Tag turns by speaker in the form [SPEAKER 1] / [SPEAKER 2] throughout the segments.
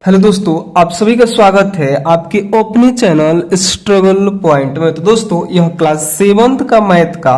[SPEAKER 1] Hello दोस्तों, आप सभी का स्वागत है आपके अपने चैनल स्ट्रगल पॉइंट में। तो दोस्तों, यह क्लास 7th का मैथ का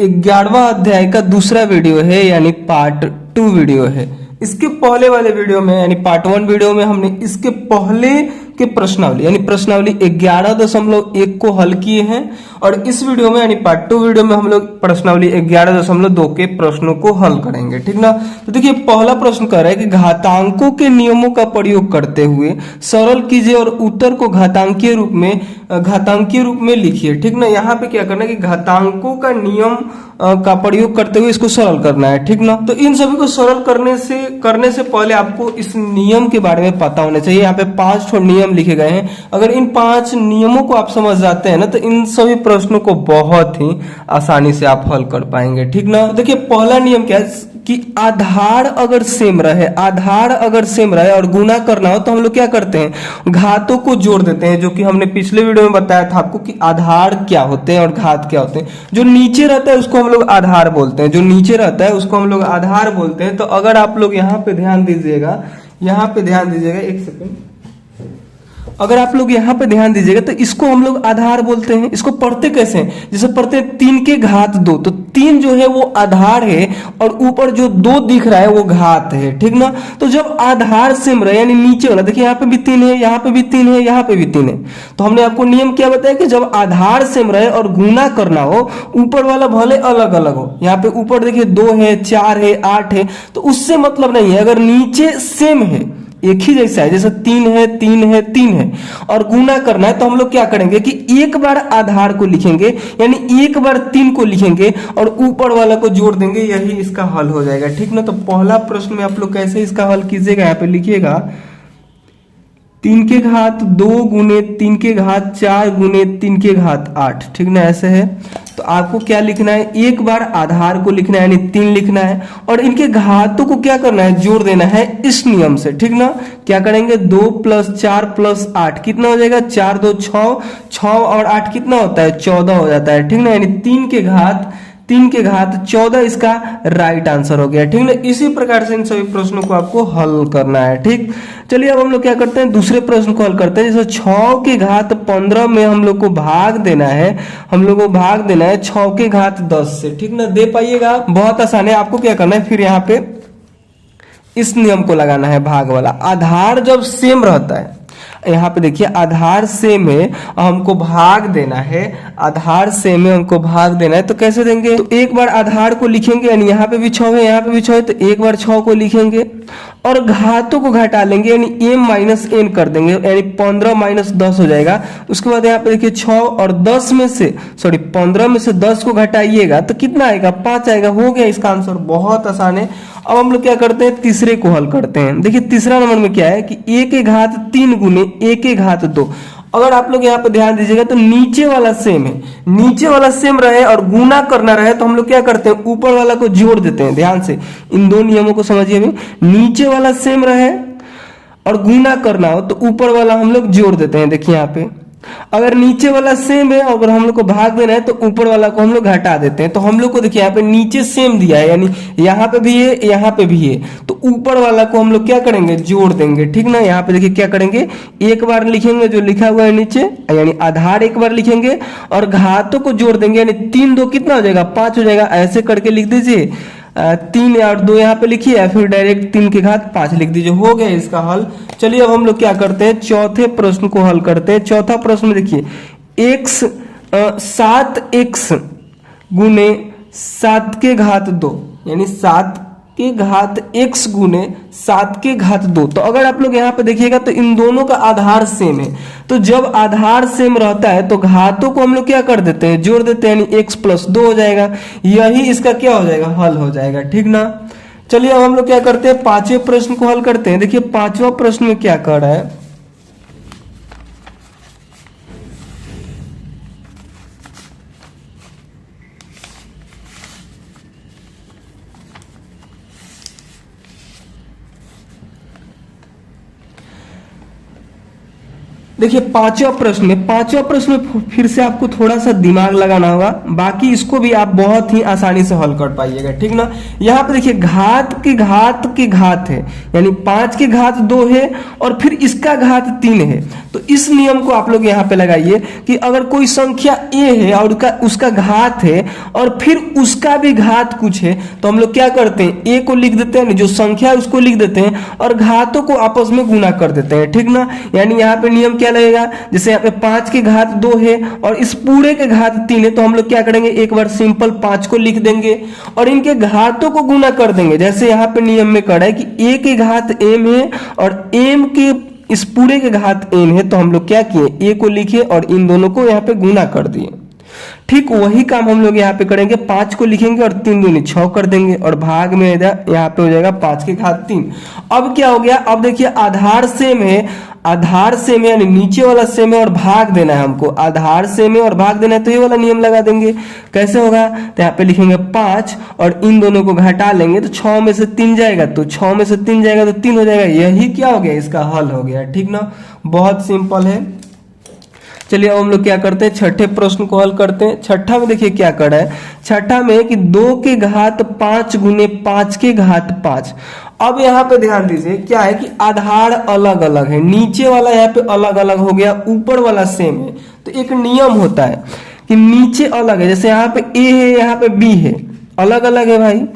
[SPEAKER 1] 11वां अध्याय का दूसरा वीडियो है, यानी पार्ट 2 वीडियो है। इसके पहले वाले वीडियो में यानी पार्ट 1 वीडियो में हमने इसके पहले के प्रश्नावली यानी प्रश्नावली 11.1 को हल किए हैं, और इस वीडियो में यानी पार्ट 2 वीडियो में हम लोग प्रश्नावली 11.2 के प्रश्नों को हल करेंगे। ठीक ना। तो देखिए, पहला प्रश्न कह रहा है कि घातांकों के नियमों का प्रयोग करते हुए सरल कीजिए और उत्तर को घातांकीय रूप में लिखिए। ठीक ना। यहाँ पे क्या करना है कि घातांकों का नियम का प्रयोग करते हुए इसको सरल करना है। ठीक ना। तो इन सभी को सरल करने से पहले आपको इस नियम के बारे में पता होना चाहिए। यहाँ पे 5 नियम लिखे गए हैं। अगर इन 5 नियमों को आप समझ जाते हैं ना, तो इन सभी प्रश्नों को बहुत ही आसानी से आप हल कर पाएंगे। ठीक ना। देखिए, पहला नियम क्या है कि आधार अगर सेम रहे और गुना करना हो तो हम लोग क्या करते हैं, घातों को जोड़ देते हैं। जो कि हमने पिछले वीडियो में बताया था आपको कि आधार क्या होते हैं और घात क्या होते हैं। जो नीचे रहता है उसको हम लोग आधार बोलते हैं। तो अगर आप लोग यहाँ पे ध्यान दीजिएगा, एक सेकंड। अगर आप लोग यहाँ पे ध्यान दीजिएगा तो इसको हम लोग आधार बोलते हैं। इसको पढ़ते कैसे हैं, जैसे पढ़ते हैं 3 के घात 2, तो 3 जो है वो आधार है और ऊपर जो 2 दिख रहा है वो घात है। ठीक ना। तो जब आधार सेम रहे यानी नीचे वाला, देखिए यहाँ पे भी 3 है, यहाँ पे भी 3 है, यहाँ पे भी 3 है, तो हमने आपको नियम क्या बताया कि जब आधार सेम रहे और गुना करना हो, ऊपर वाला भले अलग अलग हो, यहाँ पे ऊपर देखिए 2 है, 4 है, 8 है, तो उससे मतलब नहीं है। अगर नीचे सेम है, एक ही जैसा है, जैसे 3 है और गुना करना है, तो हम लोग क्या करेंगे कि एक बार आधार को लिखेंगे यानी एक बार 3 को लिखेंगे और ऊपर वाला को जोड़ देंगे, यही इसका हल हो जाएगा। ठीक ना। तो पहला प्रश्न में आप लोग कैसे इसका हल कीजिएगा, यहाँ पे लिखिएगा 3 के घात 2 गुने 3 के घात 4 गुने 3 के घात 8। ठीक ना, ऐसे है। तो आपको क्या लिखना है, एक बार आधार को लिखना है यानी 3 लिखना है, और इनके घातों को क्या करना है, जोड़ देना है इस नियम से। ठीक ना। क्या करेंगे, 2 + 4 + 8 कितना हो जाएगा, 4 2 6, 6 और 8 कितना होता है, 14 हो जाता है। ठीक ना। यानी 3 के घात 14 इसका राइट आंसर हो गया। ठीक ना। इसी प्रकार से इन सभी प्रश्नों को आपको हल करना है। ठीक। चलिए, अब हम लोग क्या करते हैं, दूसरे प्रश्न को हल करते हैं। जैसे 6 के घात 15 में हम लोग को भाग देना है 6 के घात 10 से। ठीक ना। दे पाइएगा, बहुत आसान है। आपको क्या करना है, फिर यहाँ पे इस नियम को लगाना है, भाग वाला। आधार जब सेम रहता है, यहाँ पे देखिए आधार सेम है, हमको भाग देना है, तो कैसे देंगे, तो एक बार आधार को लिखेंगे यानी यहाँ पे भी 6 है, यहाँ पे भी 6 है, तो एक बार 6 को लिखेंगे और घातों को घटा लेंगे यानी m - n कर देंगे, यानी 15 - 10 हो जाएगा। उसके बाद यहाँ पे देखिए 6 और 15 में से 10 को घटाइएगा तो कितना आएगा, 5 आएगा। हो गया इसका आंसर, बहुत आसान है। अब हम लोग क्या करते हैं, तीसरे को हल करते हैं। देखिए तीसरा नंबर में क्या है कि a के घात 3 गुने a के घात 2। अगर आप लोग यहाँ पे ध्यान दीजिएगा तो नीचे वाला सेम रहे और गुना करना रहे, तो हम लोग क्या करते हैं, ऊपर वाला को जोड़ देते हैं। ध्यान से इन दो नियमों को समझिए। अभी नीचे वाला सेम रहे और गुना करना हो तो ऊपर वाला हम लोग जोड़ देते हैं। देखिए यहाँ पे अगर नीचे वाला सेम है और अगर हम लोग को भाग देना है तो ऊपर वाला को हम लोग घटा देते हैं। तो हम लोग को देखिए यहाँ पे नीचे सेम दिया है यानी यहाँ पे भी है, यहाँ पे भी है, तो ऊपर वाला को हम लोग क्या करेंगे, जोड़ देंगे। ठीक ना। यहाँ पे देखिए क्या करेंगे, एक बार लिखेंगे जो लिखा हुआ है नीचे यानी आधार, एक बार लिखेंगे और घातों को जोड़ देंगे यानी 3 2 कितना हो जाएगा, 5 हो जाएगा। ऐसे करके लिख दीजिए, 3 और 2 यहाँ पे लिखिए या फिर डायरेक्ट 3 के घात 5 लिख दीजिए। हो गया इसका हल। चलिए अब हम लोग क्या करते हैं, चौथे प्रश्न को हल करते हैं। चौथा प्रश्न में देखिए 7x गुने 7 के घात 2 यानी 7 के घात x गुने 7 के घात 2। तो अगर आप लोग यहाँ पे देखिएगा तो इन दोनों का आधार सेम है, तो जब आधार सेम रहता है तो घातों को हम लोग क्या कर देते हैं, जोड़ देते हैं, यानी x + 2 हो जाएगा। यही इसका क्या हो जाएगा, हल हो जाएगा। ठीक ना। चलिए अब हम लोग क्या करते हैं, पांचवें प्रश्न को हल करते हैं। देखिए पांचवा प्रश्न में क्या कर रहा है, देखिए पांचवा प्रश्न में फिर से आपको थोड़ा सा दिमाग लगाना होगा, बाकी इसको भी आप बहुत ही आसानी से हल कर पाइएगा, ठीक ना। यहाँ पे देखिए घात है, यानी 5 के घात 2 है और फिर इसका घात 3 है। तो इस नियम को आप लोग यहाँ पे लगाइए कि अगर कोई संख्या a है और उसका घात है और फिर उसका भी घात कुछ है, तो हम लोग क्या करते हैं, a को लिख देते हैं, जो संख्या है उसको लिख देते हैं और घातों को आपस में गुना कर देते हैं, ठीक ना। यानी यहाँ पे नियम क्या लगेगा, जैसे यहाँ पे 5 के घात 2 है और इस पूरे के घात 3 है, तो हम लोग क्या करेंगे, एक बार सिंपल 5 को लिख देंगे और इनके घातों को गुना कर देंगे। जैसे यहाँ पे नियम में करा है कि a के घात m है और m के इस पूरे के घात n है, तो हम लोग क्या किए, a को लिखे और इन दोनों को यहाँ पे गुना कर दिए। ठीक वही काम हम लोग यहाँ पे करेंगे, 5 को लिखेंगे और 3 दूनी 6 कर देंगे और भाग में यहाँ पे हो जाएगा 5 के घात 3। अब क्या हो गया, अब देखिए आधार सेम है यानी नीचे वाला सेम है और भाग देना है हमको, आधार सेम है और भाग देना है, तो ये वाला नियम लगा देंगे। कैसे होगा, तो यहाँ पे लिखेंगे 5 और इन दोनों को घटा लेंगे तो 6 में से 3 जाएगा, तो 6 में से 3 जाएगा तो 3 हो जाएगा। यही क्या हो गया, इसका हल हो गया, ठीक ना। बहुत सिंपल है। चलिए अब हम लोग क्या करते हैं, छठे प्रश्न को हल करते हैं। छठा में देखिए क्या करा है, छठा में कि 2 के घात 5 गुने 5 के घात 5। अब यहाँ पे ध्यान दीजिए क्या है कि आधार अलग अलग है, नीचे वाला यहाँ पे अलग अलग हो गया, ऊपर वाला सेम है। तो एक नियम होता है कि नीचे अलग है, जैसे यहाँ पे a है यहाँ पे b है, अलग अलग है भाई।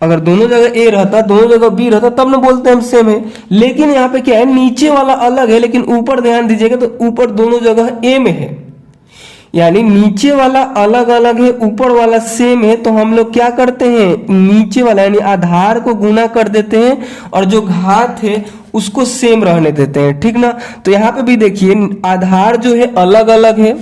[SPEAKER 1] अगर दोनों जगह a रहता, दोनों जगह b रहता, तब ना बोलते हैं हम सेम है। लेकिन यहाँ पे क्या है, नीचे वाला अलग है लेकिन ऊपर ध्यान दीजिएगा तो ऊपर दोनों जगह a में है, यानी नीचे वाला अलग अलग है, ऊपर वाला सेम है। तो हम लोग क्या करते हैं, नीचे वाला यानी आधार को गुना कर देते हैं और जो घात है उसको सेम रहने देते हैं, ठीक ना। तो यहाँ पे भी देखिए आधार जो है अलग अलग है,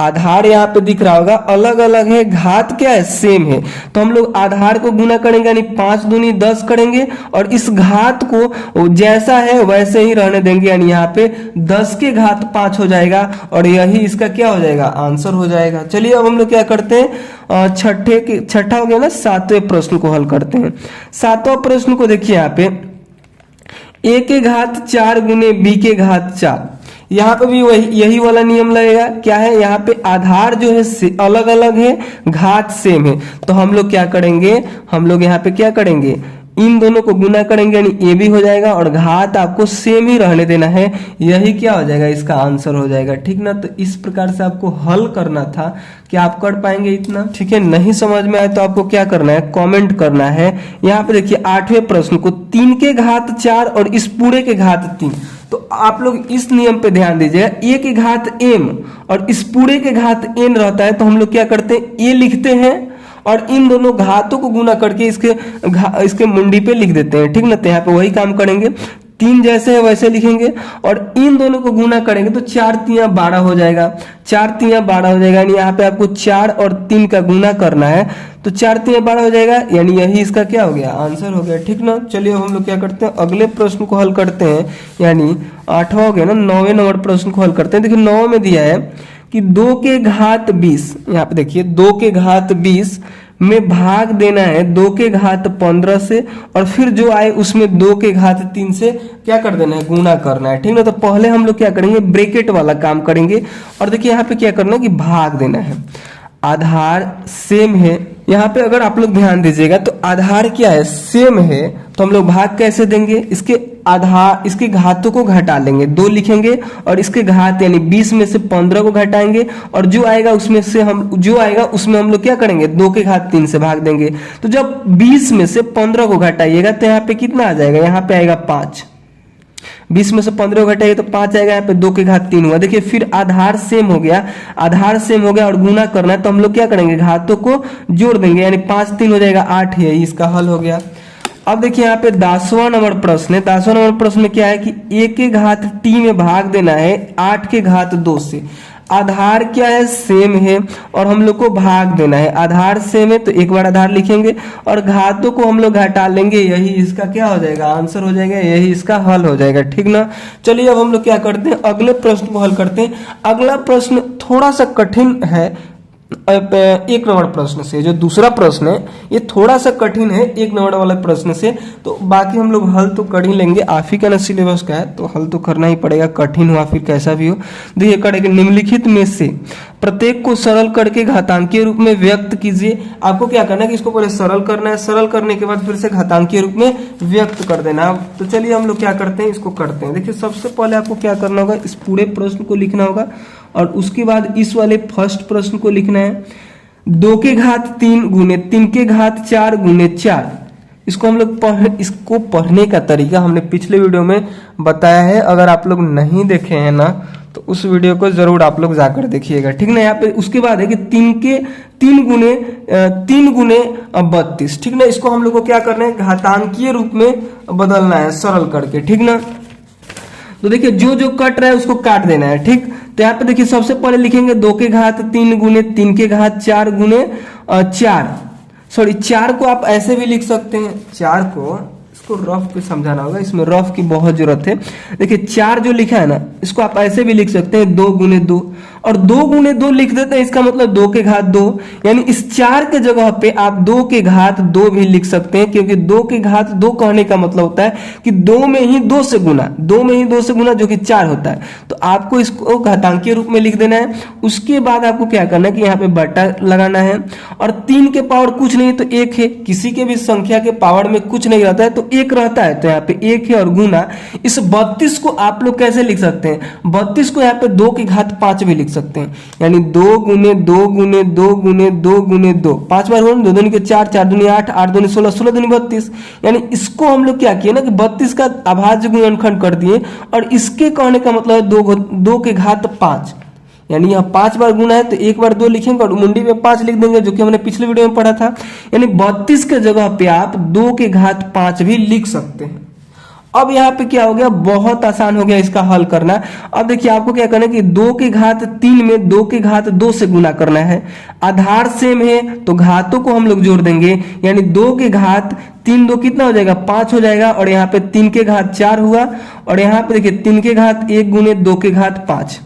[SPEAKER 1] आधार यहाँ पे दिख रहा होगा अलग अलग है, घात क्या है, सेम है। तो हम लोग आधार को गुना करेंगे यानी 5 दूनी 10 करेंगे और इस घात को जैसा है वैसे ही रहने देंगे, यानी यहाँ पे 10 के घात 5 हो जाएगा और यही इसका क्या हो जाएगा, आंसर हो जाएगा। चलिए अब हम लोग क्या करते हैं, छठा हो गया ना, 7वें प्रश्न को हल करते हैं। 7वां प्रश्न को देखिए यहाँ पे a के घात 4 गुने b के घात 4। यहाँ पे भी यही वाला नियम लगेगा। क्या है, यहाँ पे आधार जो है अलग अलग है, घात सेम है। तो हम लोग क्या करेंगे, हम लोग यहाँ पे क्या करेंगे, इन दोनों को गुना करेंगे यानी a भी हो जाएगा और घात आपको सेम ही रहने देना है, यही क्या हो जाएगा, इसका आंसर हो जाएगा, ठीक ना। तो इस प्रकार से आपको हल करना था। क्या आप कर पाएंगे इतना, ठीक है। नहीं समझ में आए तो आपको क्या करना है, कमेंट करना है। यहाँ पे देखिए 8वें प्रश्न को 3 के घात 4 और इस पूरे के घात 3। तो आप लोग इस नियम पे ध्यान दीजिएगा, a के घात m और इस पूरे के घात n रहता है, तो हम लोग क्या करते हैं, a लिखते हैं और इन दोनों घातों को गुना करके इसके मुंडी पे लिख देते हैं, ठीक ना। तो यहाँ पे वही काम करेंगे, 3 जैसे है वैसे लिखेंगे और इन दोनों को गुना करेंगे तो 4 तिया 12 हो जाएगा, 4 तिया 12 हो जाएगा। यानी यहाँ पे आपको 4 और 3 का गुना करना है, तो 4 तिया 12 हो जाएगा, यानी यही इसका क्या हो गया, आंसर हो गया, ठीक ना। चलिए अब हम लोग क्या करते हैं, अगले प्रश्न को हल करते हैं, यानी 8वां हो गया ना, 9वें नंबर प्रश्न को हल करते हैं। देखिए 9 में दिया है कि 2 के घात 20, यहाँ पे देखिए 2 के घात 20 में भाग देना है 2 के घात 15 से और फिर जो आए उसमें 2 के घात 3 से क्या कर देना है, गुना करना है, ठीक ना। तो पहले हम लोग क्या करेंगे, ब्रैकेट वाला काम करेंगे और देखिए यहाँ पे क्या करना है कि भाग देना है। आधार सेम है, यहाँ पे अगर आप लोग ध्यान दीजिएगा तो आधार क्या है, सेम है, तो हम लोग भाग कैसे देंगे, इसके आधार इसके घातों को घटा लेंगे, 2 लिखेंगे और इसके घात यानी 20 में से 15 को घटाएंगे और जो आएगा उसमें हम लोग क्या करेंगे, 2 के घात 3 से भाग देंगे। तो जब 20 में से 15 को घटाइएगा तो यहाँ पे कितना आ जाएगा, यहाँ पे आएगा 5। 20 में से 15 को घटाइए तो 5 आएगा, यहाँ पे 2 के घात 3 हुआ। देखिए फिर आधार सेम हो गया, आधार सेम हो गया और गुना करना है, तो हम लोग क्या करेंगे, घातों को जोड़ देंगे, यानी 5 3 हो जाएगा 8, है इसका हल हो गया। अब देखिए यहाँ पे 10वां नंबर प्रश्न है। 10वां नंबर प्रश्न में क्या है कि a के घात t में भाग देना है 8 के घात 2 से। आधार क्या है, सेम है और हम लोग को भाग देना है, आधार सेम है तो एक बार आधार लिखेंगे और घातों को हम लोग घटा लेंगे, यही इसका क्या हो जाएगा, आंसर हो जाएगा, यही इसका हल हो जाएगा, ठीक ना। चलिए अब हम लोग क्या करते हैं, अगले प्रश्न को हल करते हैं। अगला प्रश्न थोड़ा सा कठिन है, एक नंबर प्रश्न से। जो दूसरा प्रश्न है ये थोड़ा सा कठिन है एक नंबर वाले प्रश्न से, तो बाकी हम लोग हल तो कर ही लेंगे। आप ही का ना सिलेबस का है तो हल तो करना ही पड़ेगा, कठिन हुआ फिर कैसा भी हो। देखिए करेंगे, निम्नलिखित में से प्रत्येक को सरल करके घातांकीय रूप में व्यक्त कीजिए। आपको क्या करना है कि इसको पहले सरल करना है, सरल करने के बाद फिर से घातांकीय रूप में व्यक्त कर देना। तो चलिए हम लोग क्या करते हैं, इसको करते हैं। देखिए सबसे पहले आपको क्या करना होगा, इस पूरे प्रश्न को लिखना होगा और उसके बाद इस वाले फर्स्ट प्रश्न को लिखना है 2 के घात 3 गुने 3 के घात 4 गुने 4। इसको हम लोग इसको पढ़ने का तरीका हमने पिछले वीडियो में बताया है। अगर आप लोग नहीं देखे हैं ना तो उस वीडियो को जरूर आप लोग जाकर देखिएगा, ठीक ना। यहाँ पे उसके बाद है कि 3 गुने 32, ठीक ना। इसको हम लोग को क्या करना है, घातांकीय रूप में बदलना है सरल करके, ठीक ना। तो देखिए जो जो कट रहा है उसको काट देना है, ठीक। तो यहाँ पे देखिए सबसे पहले लिखेंगे 2 के घात 3 गुने 3 के घात 4 गुने 4। सॉरी 4 को आप ऐसे भी लिख सकते हैं, 4 को इसको रफ पे समझाना होगा, इसमें रफ की बहुत जरूरत है। देखिए 4 जो लिखा है ना इसको आप ऐसे भी लिख सकते हैं 2 गुने 2, और 2 गुने 2 लिख देते हैं, इसका मतलब 2 के घात 2। यानी इस 4 के जगह पे आप 2 के घात 2 भी लिख सकते हैं, क्योंकि 2 के घात 2 कहने का मतलब होता है कि 2 में ही 2 से गुना, 2 में ही 2 से गुना जो कि 4 होता है। तो आपको इसको घातांकीय रूप में लिख देना है। उसके बाद आपको क्या करना है कि यहाँ पे बटा लगाना है, और 3 के पावर कुछ नहीं तो 1 है। किसी के भी संख्या के पावर में कुछ नहीं रहता है तो 1 रहता है, तो यहाँ पे 1 है। और गुना इस 32 को आप लोग कैसे लिख सकते हैं, 32 को यहाँ पे 2 के घात 5 भी लिख सकते हैं। यानी 2 गुने 2 गुने 2 गुने 2 गुने 2, 5 बार 2 दूनी के 4, 4 दूनी 8, 8 दूनी 16, 16 दूनी 32। यानी इसको हम लोग क्या किए ना कि 32 का अभाज्य गुणनखंड कर दिए, और इसके कहने का मतलब है 2 के घात 5। यानी यह 5 बार गुना है तो 1 बार 2 लिखेंगे और मुंडी में 5 लिख देंगे, जो कि हमने पिछले वीडियो में पढ़ा था। यानी 32 के जगह पे आप 2 के घात 5 भी लिख सकते हैं। अब यहाँ पे क्या हो गया, बहुत आसान हो गया इसका हल करना। अब देखिए आपको क्या करना है कि 2 के घात 3 में 2 के घात 2 से गुना करना है। आधार सेम है तो घातों को हम लोग जोड़ देंगे। यानी 2 के घात 3 2 कितना हो जाएगा, 5 हो जाएगा। और यहाँ पे 3 के घात 4 हुआ, और यहाँ पे देखिए 3 के घात 1 गुने 2 के घात 5।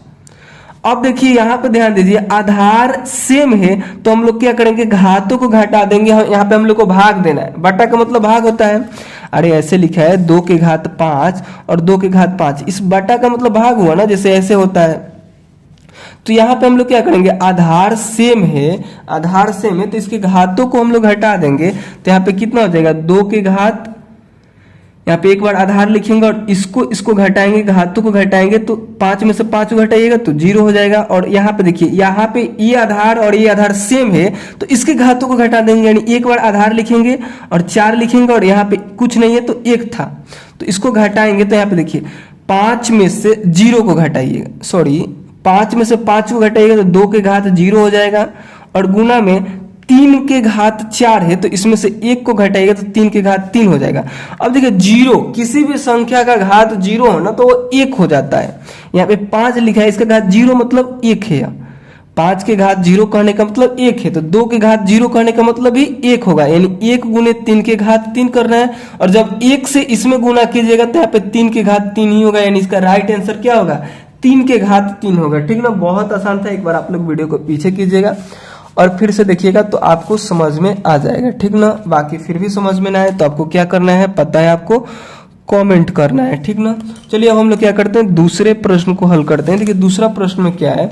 [SPEAKER 1] अब देखिए यहाँ पे ध्यान दीजिए, आधार सेम है तो हम लोग क्या करेंगे, घातों को घटा देंगे। यहाँ पे हम लोग को भाग देना है, बटा का मतलब भाग होता है। अरे ऐसे लिखा है 2 के घात 5 और 2 के घात 5, इस बटा का मतलब भाग हुआ ना, जैसे ऐसे होता है। तो यहाँ पे हम लोग क्या करेंगे, आधार सेम है तो इसके घातों को हम लोग घटा देंगे। तो यहाँ पे कितना हो जाएगा, 2 के घात, यहाँ पे एक बार आधार लिखेंगे और इसको घटाएंगे, घातों को घटाएंगे तो 5 में से 5 घटाइएगा तो 0 हो जाएगा। और यहाँ पे देखिए, यहाँ पे ये आधार और ये आधार सेम है तो इसके घातों को घटा देंगे। यानी एक बार आधार लिखेंगे और 4 लिखेंगे, और यहाँ पे कुछ नहीं है तो 1 था तो इसको घटाएंगे। तो यहाँ पे देखिए 5 में से 0 को घटाइएगा, 5 में से 5 को घटाइएगा तो 2 के घात 0 हो जाएगा। और गुना में 3 के घात 4 है तो इसमें से 1 को घटाएगा तो 3 के घात 3 हो जाएगा। अब देखिए 0, किसी भी संख्या का घात 0 हो ना तो वो 1 हो जाता है। यहाँ पे 5 लिखा है, इसका घात 0 मतलब 1 है। 5 के घात 0 कहने का मतलब 1 है, तो 2 के घात 0 कहने का मतलब भी 1 होगा। यानी 1 गुने 3 के घात 3 करना है, और जब 1 से इसमें गुना कीजिएगा तो यहाँ पे 3 के घात 3 ही होगा। यानी इसका राइट आंसर क्या होगा, 3 के घात 3 होगा, ठीक ना। बहुत आसान था, एक बार आप लोग वीडियो को पीछे कीजिएगा और फिर से देखिएगा तो आपको समझ में आ जाएगा, ठीक ना। बाकी फिर भी समझ में ना आए तो आपको क्या करना है पता है, आपको कमेंट करना है, ठीक ना। चलिए अब हम लोग क्या करते हैं, दूसरे प्रश्न को हल करते हैं। देखिए दूसरा प्रश्न में क्या है,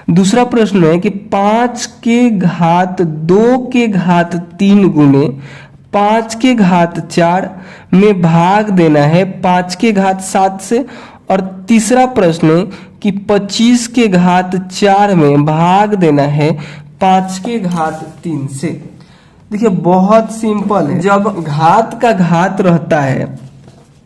[SPEAKER 1] दूसरा प्रश्न है कि 5 के घात 2 के घात 3 गुने 5 के घात 4 में भाग देना है 5 के घात 7 से। और तीसरा प्रश्न है कि 25 के घात 4 में भाग देना है 5 के घात 3 से। देखिए बहुत सिंपल है, जब घात का घात रहता है,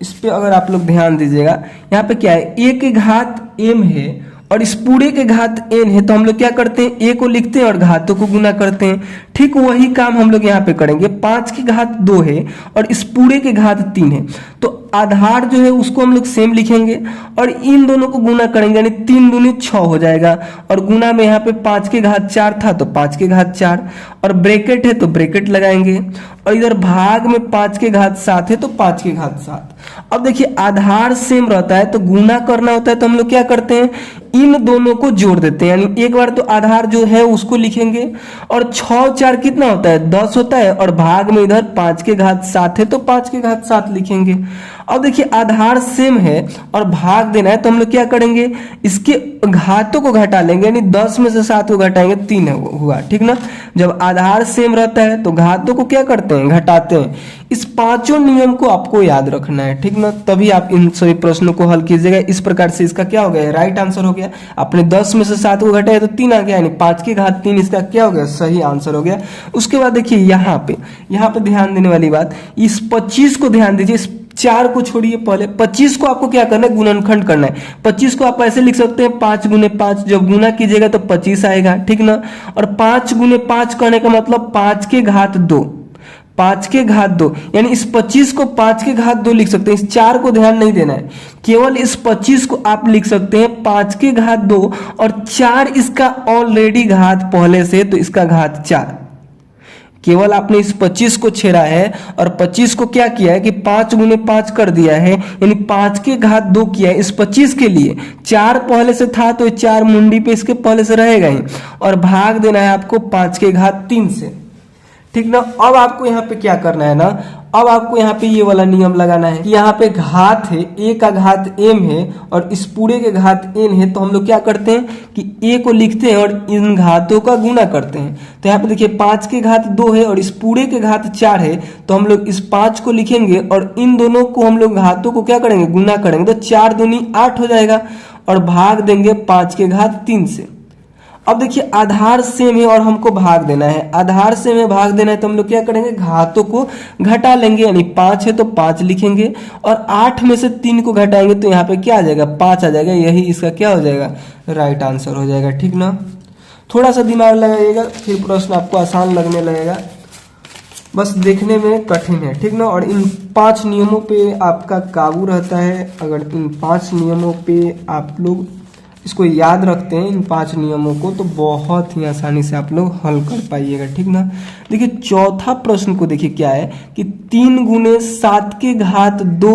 [SPEAKER 1] इस पे अगर आप लोग ध्यान दीजिएगा, यहाँ पे क्या है, a के घात m है और इस पूरे के घात n है, तो हम लोग क्या करते हैं, a को लिखते हैं और घातों को गुना करते हैं। ठीक वही काम हम लोग यहाँ पे करेंगे। 5 के घात 2 है और इस पूरे के घात 3 है, तो आधार जो है उसको हम लोग सेम लिखेंगे और इन दोनों को गुना करेंगे, यानी 3 दूनी 6 हो जाएगा। और गुना में यहाँ पे 5 के घात 4 था तो 5 के घात 4, और ब्रैकेट है तो ब्रैकेट लगाएंगे, और इधर भाग में 5 के घात 7 है तो 5 के घात 7। अब देखिए आधार सेम रहता है तो गुना करना होता है, तो हम लोग क्या करते हैं, इन दोनों को जोड़ देते हैं, यानी एक बार तो आधार जो है उसको लिखेंगे और 6 4 कितना होता है 10 होता है, और भाग में इधर 5 के घात 7 है तो 5 के घात 7 लिखेंगे। अब देखिए आधार सेम है और भाग देना है तो हम लोग क्या करेंगे, इसके घातों को घटा लेंगे, यानी 10 में से 7 को घटाएंगे 3 हुआ, ठीक ना। जब आधार सेम रहता है तो घातों को क्या करते हैं, घटाते हैं। इस पांचों नियम को आपको याद रखना है, ठीक ना, तभी आप इन सभी प्रश्नों को हल कीजिएगा। इस प्रकार से इसका क्या हो गया, राइट आंसर हो गया। आपने 10 में से 7 को घटाया तो 3 आ गया, यानी 5 के घात 3 इसका क्या हो गया, सही आंसर हो गया। उसके बाद देखिए यहाँ पे ध्यान देने वाली बात, इस 25 को ध्यान दीजिए, इस 4 को छोड़िए, पहले 25 को आपको क्या करना है, गुणनखंड करना है। 25 को आप ऐसे लिख सकते हैं 5 गुने 5, जब गुना कीजिएगा तो 25 आएगा, ठीक ना। और 5 गुने 5 कहने का मतलब 5 के घात 2, 5 के घात 2, यानी इस 25 को 5 के घात 2 लिख सकते हैं। इस 4 को ध्यान नहीं देना है, केवल इस 25 को आप लिख सकते हैं 5 के घात 2 और 4 इसका ऑलरेडी घात पहले से, तो इसका घात 4। केवल आपने इस 25 को छेड़ा है और 25 को क्या किया है कि 5 गुने 5 कर दिया है, यानी 5 के घात 2 किया है इस 25 के लिए। 4 पहले से था तो 4 मुंडी पे इसके पहले से रहेगा ही, और भाग देना है आपको 5 के घात 3 से, ठीक ना। अब आपको यहाँ पे क्या करना है ना, अब आपको यहाँ पे ये वाला नियम लगाना है कि यहाँ पे घात है, a का घात m है और इस पूरे के घात n है, तो हम लोग क्या करते हैं कि a को लिखते हैं और इन घातों का गुना करते हैं। तो यहाँ पे देखिए 5 के घात 2 है और इस पूरे के घात 4 है, तो हम लोग इस 5 को लिखेंगे और इन दोनों को हम लोग घातों को क्या करेंगे, गुना करेंगे, तो 4 दूनी 8 हो जाएगा और भाग देंगे 5 के घात 3 से। अब देखिए आधार सेम है और हमको भाग देना है, आधार सेम है भाग देना है, तो हम लोग क्या करेंगे, घातों को घटा लेंगे, यानी 5 है तो 5 लिखेंगे और 8 में से 3 को घटाएंगे तो यहाँ पे क्या आ जाएगा, 5 आ जाएगा। यही इसका क्या हो जाएगा, राइट आंसर हो जाएगा, ठीक ना। थोड़ा सा दिमाग लगाइएगा, फिर प्रश्न आपको आसान लगने लगेगा, बस देखने में कठिन है, ठीक ना। और इन 5 नियमों पे आपका काबू रहता है। अगर इन 5 नियमों पे आप लोग इसको याद रखते हैं, इन 5 नियमों को, तो बहुत ही आसानी से आप लोग हल कर पाइएगा, ठीक ना। देखिए चौथा प्रश्न को देखिए क्या है कि 3 गुने 7 के घात 2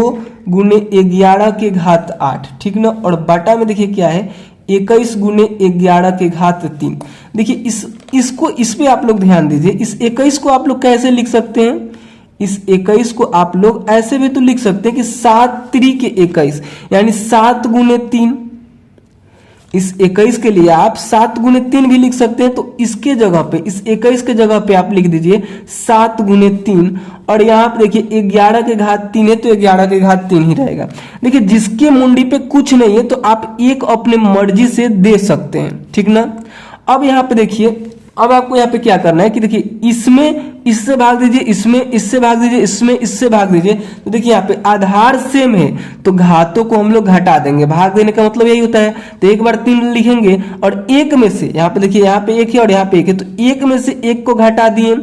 [SPEAKER 1] गुने 11 के घात 8, ठीक ना। और बाटा में देखिए क्या है 21 गुने 11 के घात 3। देखिए इसको इस पे आप लोग ध्यान दीजिए, इस 21 को आप लोग कैसे लिख सकते हैं, इस 21 को आप लोग ऐसे भी तो लिख सकते हैं कि 7 3 के 21, यानी 7 गुने 3। इस 21 के लिए आप 7 गुने 3 भी लिख सकते हैं, तो इसके जगह पे, इस 21 के जगह पे आप लिख दीजिए 7 गुने 3, और यहाँ पे देखिए 11 के घात 3 है तो 11 के घात 3 ही रहेगा। देखिए जिसके मुंडी पे कुछ नहीं है तो आप एक अपने मर्जी से दे सकते हैं, ठीक ना। अब यहाँ पे देखिए, अब आपको यहाँ पे क्या करना है कि देखिए इसमें इससे भाग दीजिए, इसमें इससे भाग दीजिए, इसमें इससे भाग दीजिए, तो देखिए यहाँ पे आधार सेम है तो घातों को हम लोग घटा देंगे। भाग देने का मतलब यही होता है, तो एक बार 3 लिखेंगे और एक में से, यहाँ पे देखिए यहाँ पे 1 है और यहाँ पे 1 है, तो एक में से 1 को घटा दिए,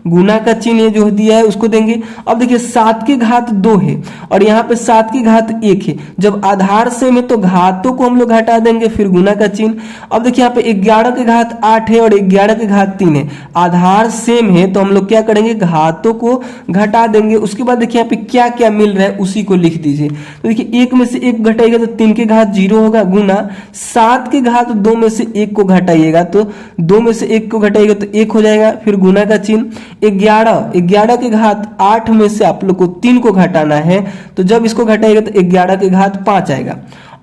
[SPEAKER 1] गुना का चिन्ह जो दिया है उसको देंगे। अब देखिए 7 के घात 2 है और यहाँ पे 7 के घात 1 है, जब आधार सेम है तो घातों को हम लोग घटा देंगे, फिर गुना का चिन्ह। अब देखिए यहाँ पे 11 के घात 8 है और 11 के घात 3 है, आधार सेम है तो हम लोग क्या करेंगे, घातों को घटा देंगे। उसके बाद देखिए यहाँ पे क्या क्या मिल रहा है उसी को लिख दीजिए। तो देखिए 1 में से 1 घटाइएगा तो 3 के घात 0 होगा, गुना 7 के घात 2 में से 1 को घटाइएगा तो 2 में से 1 को घटाइएगा तो 1 हो जाएगा, फिर गुना का चिन्ह। 11 के घात 8 में से आप लोग को 3 को घटाना है, तो जब इसको घटाएगा तो 11 के घात 5 आएगा।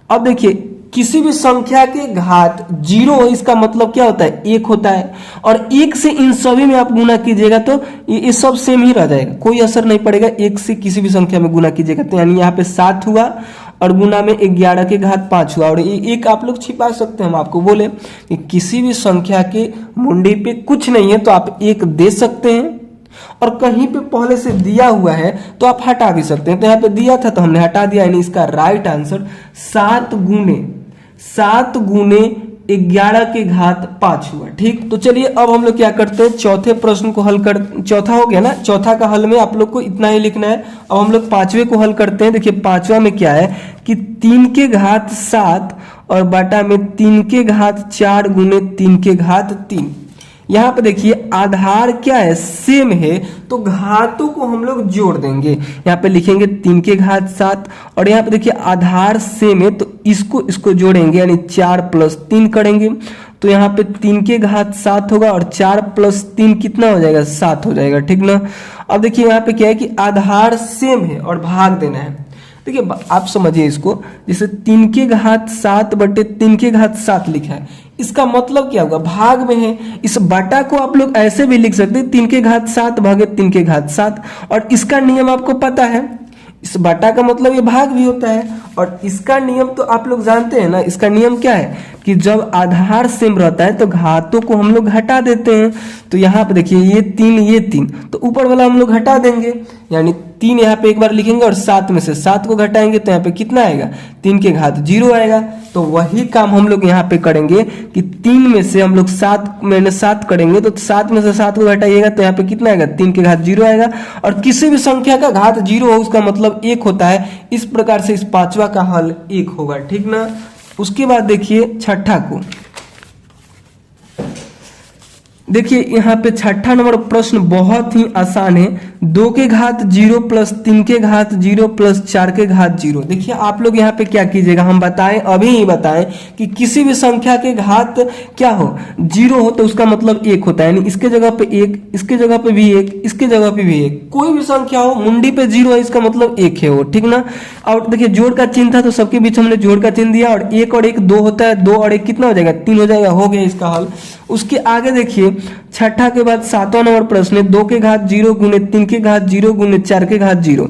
[SPEAKER 1] अब देखिए किसी भी संख्या के घात 0 हो इसका मतलब क्या होता है, 1 होता है, और 1 से इन सभी में आप गुना कीजिएगा तो ये सब सेम ही रह जाएगा, कोई असर नहीं पड़ेगा। 1 से किसी भी संख्या में गुना कीजिएगा तो यानी यहाँ पे 7 हुआ और गुना में 11 के घात 5 हुआ। और एक आप लोग छिपा सकते हैं, हम आपको बोले कि किसी भी संख्या के मुंडी पे कुछ नहीं है तो आप 1 दे सकते हैं, और कहीं पे पहले से दिया हुआ है तो आप हटा भी सकते हैं। तो यहाँ पे दिया था तो हमने हटा दिया, यानी इसका राइट आंसर 7 गुने 11 के घात 5 हुआ, ठीक। तो चलिए अब हम लोग क्या करते हैं, चौथे प्रश्न को हल कर, चौथा हो गया ना, चौथा का हल में आप लोग को इतना ही लिखना है। अब हम लोग 5वें को हल करते हैं। देखिए 5वां में क्या है कि 3 के घात 7 और बटा में 3 के घात 4 गुने 3 के घात 3, यहाँ पे देखिए आधार क्या है, सेम है, तो घातों को हम लोग जोड़ देंगे। यहाँ पे लिखेंगे 3 के घात 7 और यहाँ पे देखिए आधार सेम है तो इसको जोड़ेंगे यानी 4 + 3 करेंगे तो यहाँ पे 3 के घात 7 होगा और 4 + 3 कितना हो जाएगा, 7 हो जाएगा, ठीक ना। अब देखिए यहाँ पे क्या है कि आधार सेम है और भाग देना है। देखिए आप समझिए इसको, जैसे 3 के घात 7 बटे 3 के घात 7 लिखा है, इसका मतलब क्या होगा, भाग में है। इस बटा को आप लोग ऐसे भी लिख सकते हैं 3 के घात 7 भागे 3 के घात 7 और इसका नियम आपको पता है, इस बटा का मतलब ये भाग भी होता है और इसका नियम तो आप लोग जानते हैं ना। इसका नियम क्या है कि जब आधार सेम रहता है तो घातों को हम लोग घटा देते हैं। तो यहाँ पे देखिए ये 3 तो ऊपर वाला हम लोग घटा देंगे, यानी 3 यहाँ पे एक बार लिखेंगे और 7 में से 7 को घटाएंगे तो यहाँ पे कितना आएगा, 3 के घात 0 आएगा। तो वही काम हम लोग यहाँ पे करेंगे कि 3 में से हम लोग 7 करेंगे तो 7 में से 7 को घटाइएगा तो यहाँ पे कितना आएगा, 3 के घात 0 आएगा। और किसी भी संख्या का घात 0 हो उसका मतलब 1 होता है। इस प्रकार से इस पांचवा का हल 1 होगा, ठीक ना। उसके बाद देखिए छठा को, देखिए यहाँ पे छठा नंबर प्रश्न बहुत ही आसान है। 2 के घात 0 + 3 के घात 0 + 4 के घात 0। देखिए आप लोग यहाँ पे क्या कीजिएगा, हम बताएं अभी ही बताएं कि किसी भी संख्या के घात क्या हो, 0 हो तो उसका मतलब 1 होता है, यानी इसके जगह पे 1, इसके जगह पे भी 1, इसके जगह पे भी 1, कोई भी संख्या हो मुंडी पे 0 है इसका मतलब 1 है वो, ठीक ना। और देखिए जोड़ का चिन्ह था तो सबके बीच हमने जोड़ का चिन्ह दिया और 1 और 1 2 होता है, 2 और 1 कितना हो जाएगा, 3 हो जाएगा, हो गया इसका हल। उसके आगे देखिए छठा के बाद 7वां नंबर प्रश्न है 2 के घात 0 गुने 3 के घात 0 गुने 4 के घात 0।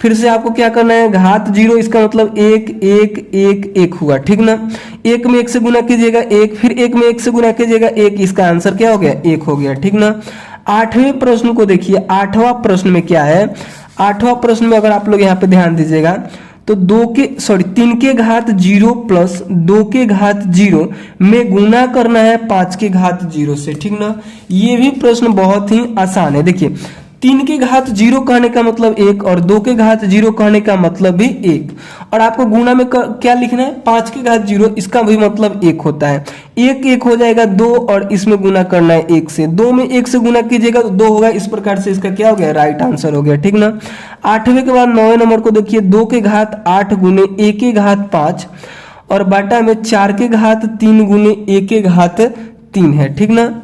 [SPEAKER 1] फिर से आपको क्या करना है, घात 0 इसका मतलब 1 1 1 1 हुआ, ठीक ना। 1 में 1 से गुना कीजिएगा 1, फिर 1 में 1 से गुना कीजिएगा 1, इसका आंसर क्या हो गया, 1 हो गया, ठीक ना। 8वें प्रश्न को देखिए, 8वां प्रश्न में क्या है, 8वां प्रश्न में अगर आप लोग यहाँ पे ध्यान दीजिएगा तो 3 के घात 0 + 2 के घात 0 में गुना करना है 5 के घात 0 से, ठीक ना। ये भी प्रश्न बहुत ही आसान है। देखिए 3 के घात 0 कहने का मतलब 1 और 2 के घात 0 कहने का मतलब भी 1 और आपको गुना में क्या लिखना है, 5 के घात 0, इसका भी मतलब 1 होता है। 1 1 हो जाएगा 2 और इसमें गुना करना है 1 से, 2 में 1 से गुना कीजिएगा तो 2 होगा। इस प्रकार से इसका क्या हो गया, राइट आंसर हो गया, ठीक ना। 8वें के बाद 9वें नंबर को देखिए 2 के घात 8 गुने 1 के घात 5 और बाटा में 4 के घात 3 गुने 1 के घात 3 है, ठीक ना।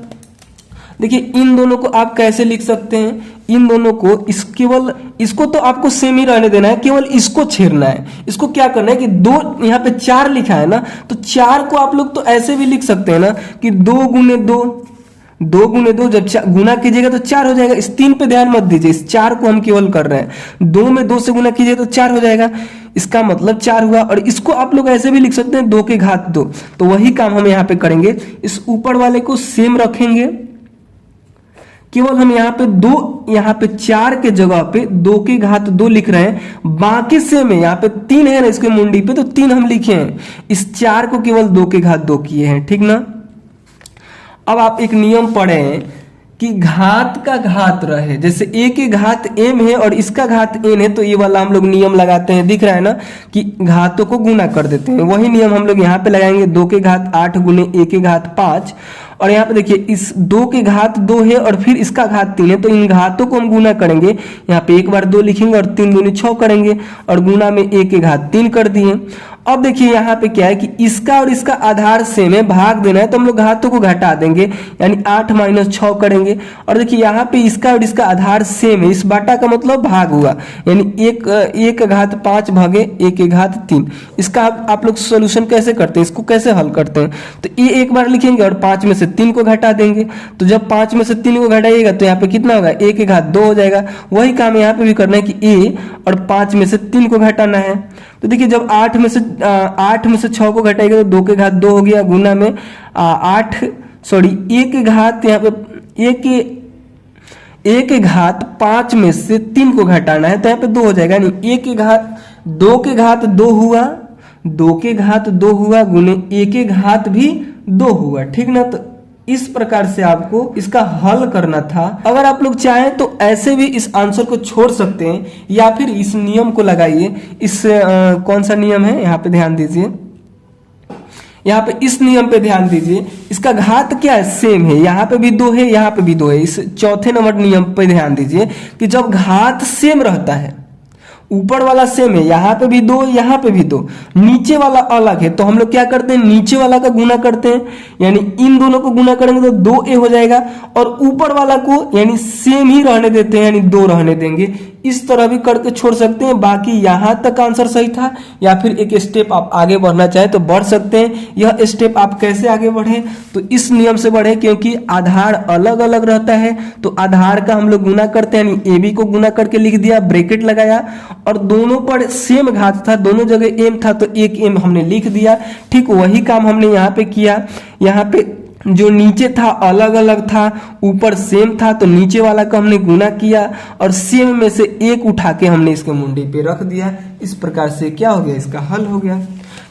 [SPEAKER 1] देखिए इन दोनों को आप कैसे लिख सकते हैं, इन दोनों को केवल इसको तो आपको सेम ही रहने देना है, केवल इसको छेड़ना है। इसको क्या करना है कि 2 यहाँ पे 4 लिखा है ना, तो 4 को आप लोग तो ऐसे भी लिख सकते हैं ना कि 2 गुने 2 जब गुना कीजिएगा तो 4 हो जाएगा। इस 3 पे ध्यान मत दीजिए, इस 4 को हम केवल कर रहे हैं। 2 में 2 से गुना कीजिए तो 4 हो जाएगा, इसका मतलब 4 हुआ। और इसको आप लोग ऐसे भी लिख सकते हैं 2 के घात 2, तो वही काम हम यहाँ पे करेंगे। इस ऊपर वाले को सेम रखेंगे, केवल हम यहाँ पे 4 के जगह पे 2 के घात 2 लिख रहे हैं, बाकी से में यहाँ पे 3 है ना इसके मुंडी पे, तो 3 हम लिखे हैं, इस 4 को केवल 2 के घात 2 किए हैं, ठीक ना। अब आप एक नियम पढ़े हैं कि घात का घात रहे, जैसे a के घात m है और इसका घात n है, तो ये वाला हम लोग नियम लगाते हैं, दिख रहा है ना कि घातों को गुना कर देते हैं। वही नियम हम लोग यहाँ पे लगाएंगे, 2 के घात 8 गुने 1 के घात 5 और यहाँ पे देखिए इस 2 के घात 2 है और फिर इसका घात 3 है, तो इन घातों को हम गुना करेंगे। यहाँ पे एक बार 2 लिखेंगे और 3 दूनी 6 करेंगे और गुना में 1 के घात 3 कर दिए। अब देखिए यहाँ पे क्या है कि इसका और इसका आधार सेम है, भाग देना है, तो हम लोग घातों को घटा देंगे, यानी 8 - 6 करेंगे। और देखिए यहाँ पे इसका और इसका आधार सेम है, इस बाटा का मतलब भाग हुआ, यानी 1 के घात 5 भागे 1 के घात 3। इसका आप लोग सोल्यूशन कैसे करते हैं, इसको कैसे हल करते हैं, तो ये एक बार लिखेंगे और 5 में से 3 को घटा देंगे। तो जब 5 में से 3 को घटाइएगा तो यहाँ पे कितना होगा, 1 के घात 2 हो जाएगा। वही काम यहाँ पे भी करना है कि a और 5 में से 3 को घटाना है। तो देखिए जब 8 में से 6 को घटाएगा तो 2 के घात 2 हो गया, गुना में 1 के घात यहाँ पे 1 के घात 5 में से 3 को घटाना है, तो यहाँ पे 2 हो जाएगा, यानी 1 के घात 2 के घात 2 हुआ, 2 के घात 2 हुआ गुने 1 के घात भी 2 हुआ, ठीक ना। तो इस प्रकार से आपको इसका हल करना था। अगर आप लोग चाहें तो ऐसे भी इस आंसर को छोड़ सकते हैं या फिर इस नियम को लगाइए। इस कौन सा नियम है, यहाँ पे ध्यान दीजिए, यहाँ पे इस नियम पे ध्यान दीजिए, इसका घात क्या है, सेम है, यहाँ पे भी 2 है, यहाँ पे भी 2 है। इस चौथे नंबर नियम पे ध्यान दीजिए कि जब घात सेम रहता है, ऊपर वाला सेम है, यहाँ पे भी 2, यहाँ पे भी 2, नीचे वाला अलग है, तो हम लोग क्या करते हैं, नीचे वाला का गुना करते हैं, यानी इन दोनों को गुना करेंगे तो 2a हो जाएगा, और ऊपर वाला को यानी सेम ही रहने देते हैं, यानी 2 रहने देंगे। इस तरह भी करके छोड़ सकते हैं। बाकी यहां तक आंसर सही था, या फिर एक स्टेप आप आगे बढ़ना चाहे तो बढ़ सकते हैं। यह स्टेप आप कैसे आगे बढ़े, तो इस नियम से बढ़े, क्योंकि आधार अलग अलग रहता है, तो आधार का हम लोग गुना करते हैं, यानी ए बी को गुना करके लिख दिया, ब्रैकेट लगाया, और दोनों पर सेम घात था, दोनों जगह एम था, तो एक एम हमने लिख दिया। ठीक वही काम हमने यहाँ पे किया। यहाँ पे जो नीचे था अलग अलग था, ऊपर सेम था, तो नीचे वाला का हमने गुना किया, और सेम में से एक उठा के हमने इसके मुंडे पे रख दिया। इस प्रकार से क्या हो गया, इसका हल हो गया।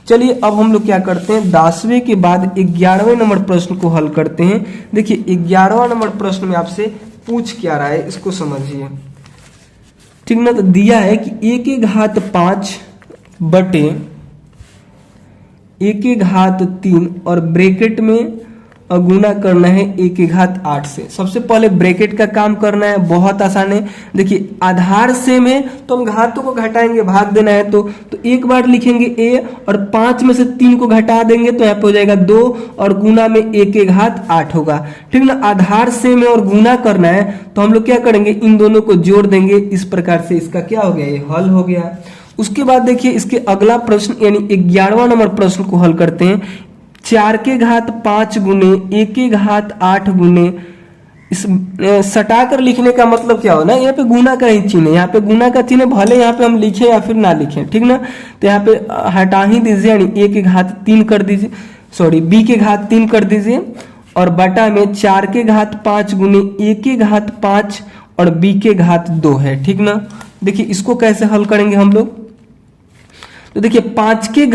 [SPEAKER 1] चलिए अब हम लोग क्या करते हैं, 10वें के बाद 11वें नंबर प्रश्न को हल करते हैं। देखिए 11वां नंबर प्रश्न में आपसे पूछ क्या रहा है, इसको समझिए। ठीक ना, तो दिया है कि a के घात 5 बटे a के घात 3 और ब्रैकेट में गुना करना है a के घात 8 से। सबसे पहले ब्रैकेट का काम करना है, बहुत आसान है। देखिए आधार सेम है तो हम घातों को घटाएंगे, भाग देना है, तो एक बार लिखेंगे a और 5 में से 3 को घटा देंगे तो यहाँ पे हो जाएगा 2, और गुना में a के घात 8 होगा। ठीक ना, आधार सेम है और गुना करना है, तो हम लोग क्या करेंगे, इन दोनों को जोड़ देंगे। इस प्रकार से इसका क्या हो गया, ये हल हो गया। उसके बाद देखिए इसके अगला प्रश्न यानी 11वां नंबर प्रश्न को हल करते हैं। 4 के घात 5 गुने a के घात 8 गुने, इस सटा कर लिखने का मतलब क्या हो ना, यहाँ पे गुना का ही चिन्ह है, यहाँ पे गुना का चिन्ह भले यहाँ पे हम लिखे या फिर ना लिखें। ठीक ना, तो यहाँ पे हटा ही दीजिए, यानी a के घात 3 कर दीजिए, सॉरी b के घात 3 कर दीजिए, और बटा में 4 के घात 5 गुने a के घात 5 और b के घात 2 है। ठीक ना, देखिए इसको कैसे हल करेंगे हम लोग, तो देखिए 4 के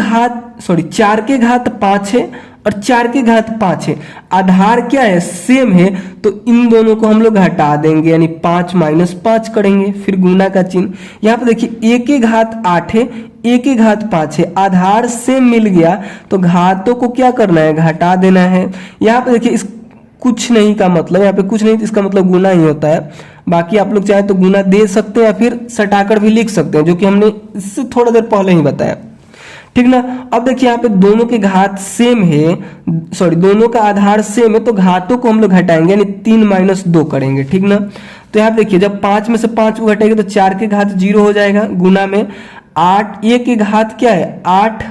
[SPEAKER 1] घात 5 है और 4 के घात 5 है, आधार क्या है, सेम है, तो इन दोनों को हम लोग हटा देंगे, यानी 5 माइनस 5 करेंगे, फिर गुना का चिन्ह। यहाँ पे देखिए a के घात 8 है, a के घात 5 है, आधार सेम मिल गया, तो घातों को क्या करना है, घटा देना है। यहाँ पे देखिए इस कुछ नहीं का मतलब, यहाँ पे कुछ नहीं, इसका मतलब गुना ही होता है। बाकी आप लोग चाहे तो गुना दे सकते हैं या फिर सटाकर भी लिख सकते हैं, जो कि हमने इससे थोड़ा देर पहले ही बताया। ठीक ना, अब देखिए यहाँ पे दोनों के घात सेम है, दोनों का आधार सेम है, तो घातों को हम लोग घटाएंगे, यानी 3 माइनस 2 करेंगे। ठीक ना, तो यहाँ देखिए जब 5 में से 5 को घटाएंगे तो 4 के घात 0 हो जाएगा, गुना में 8 a के घात क्या है, 8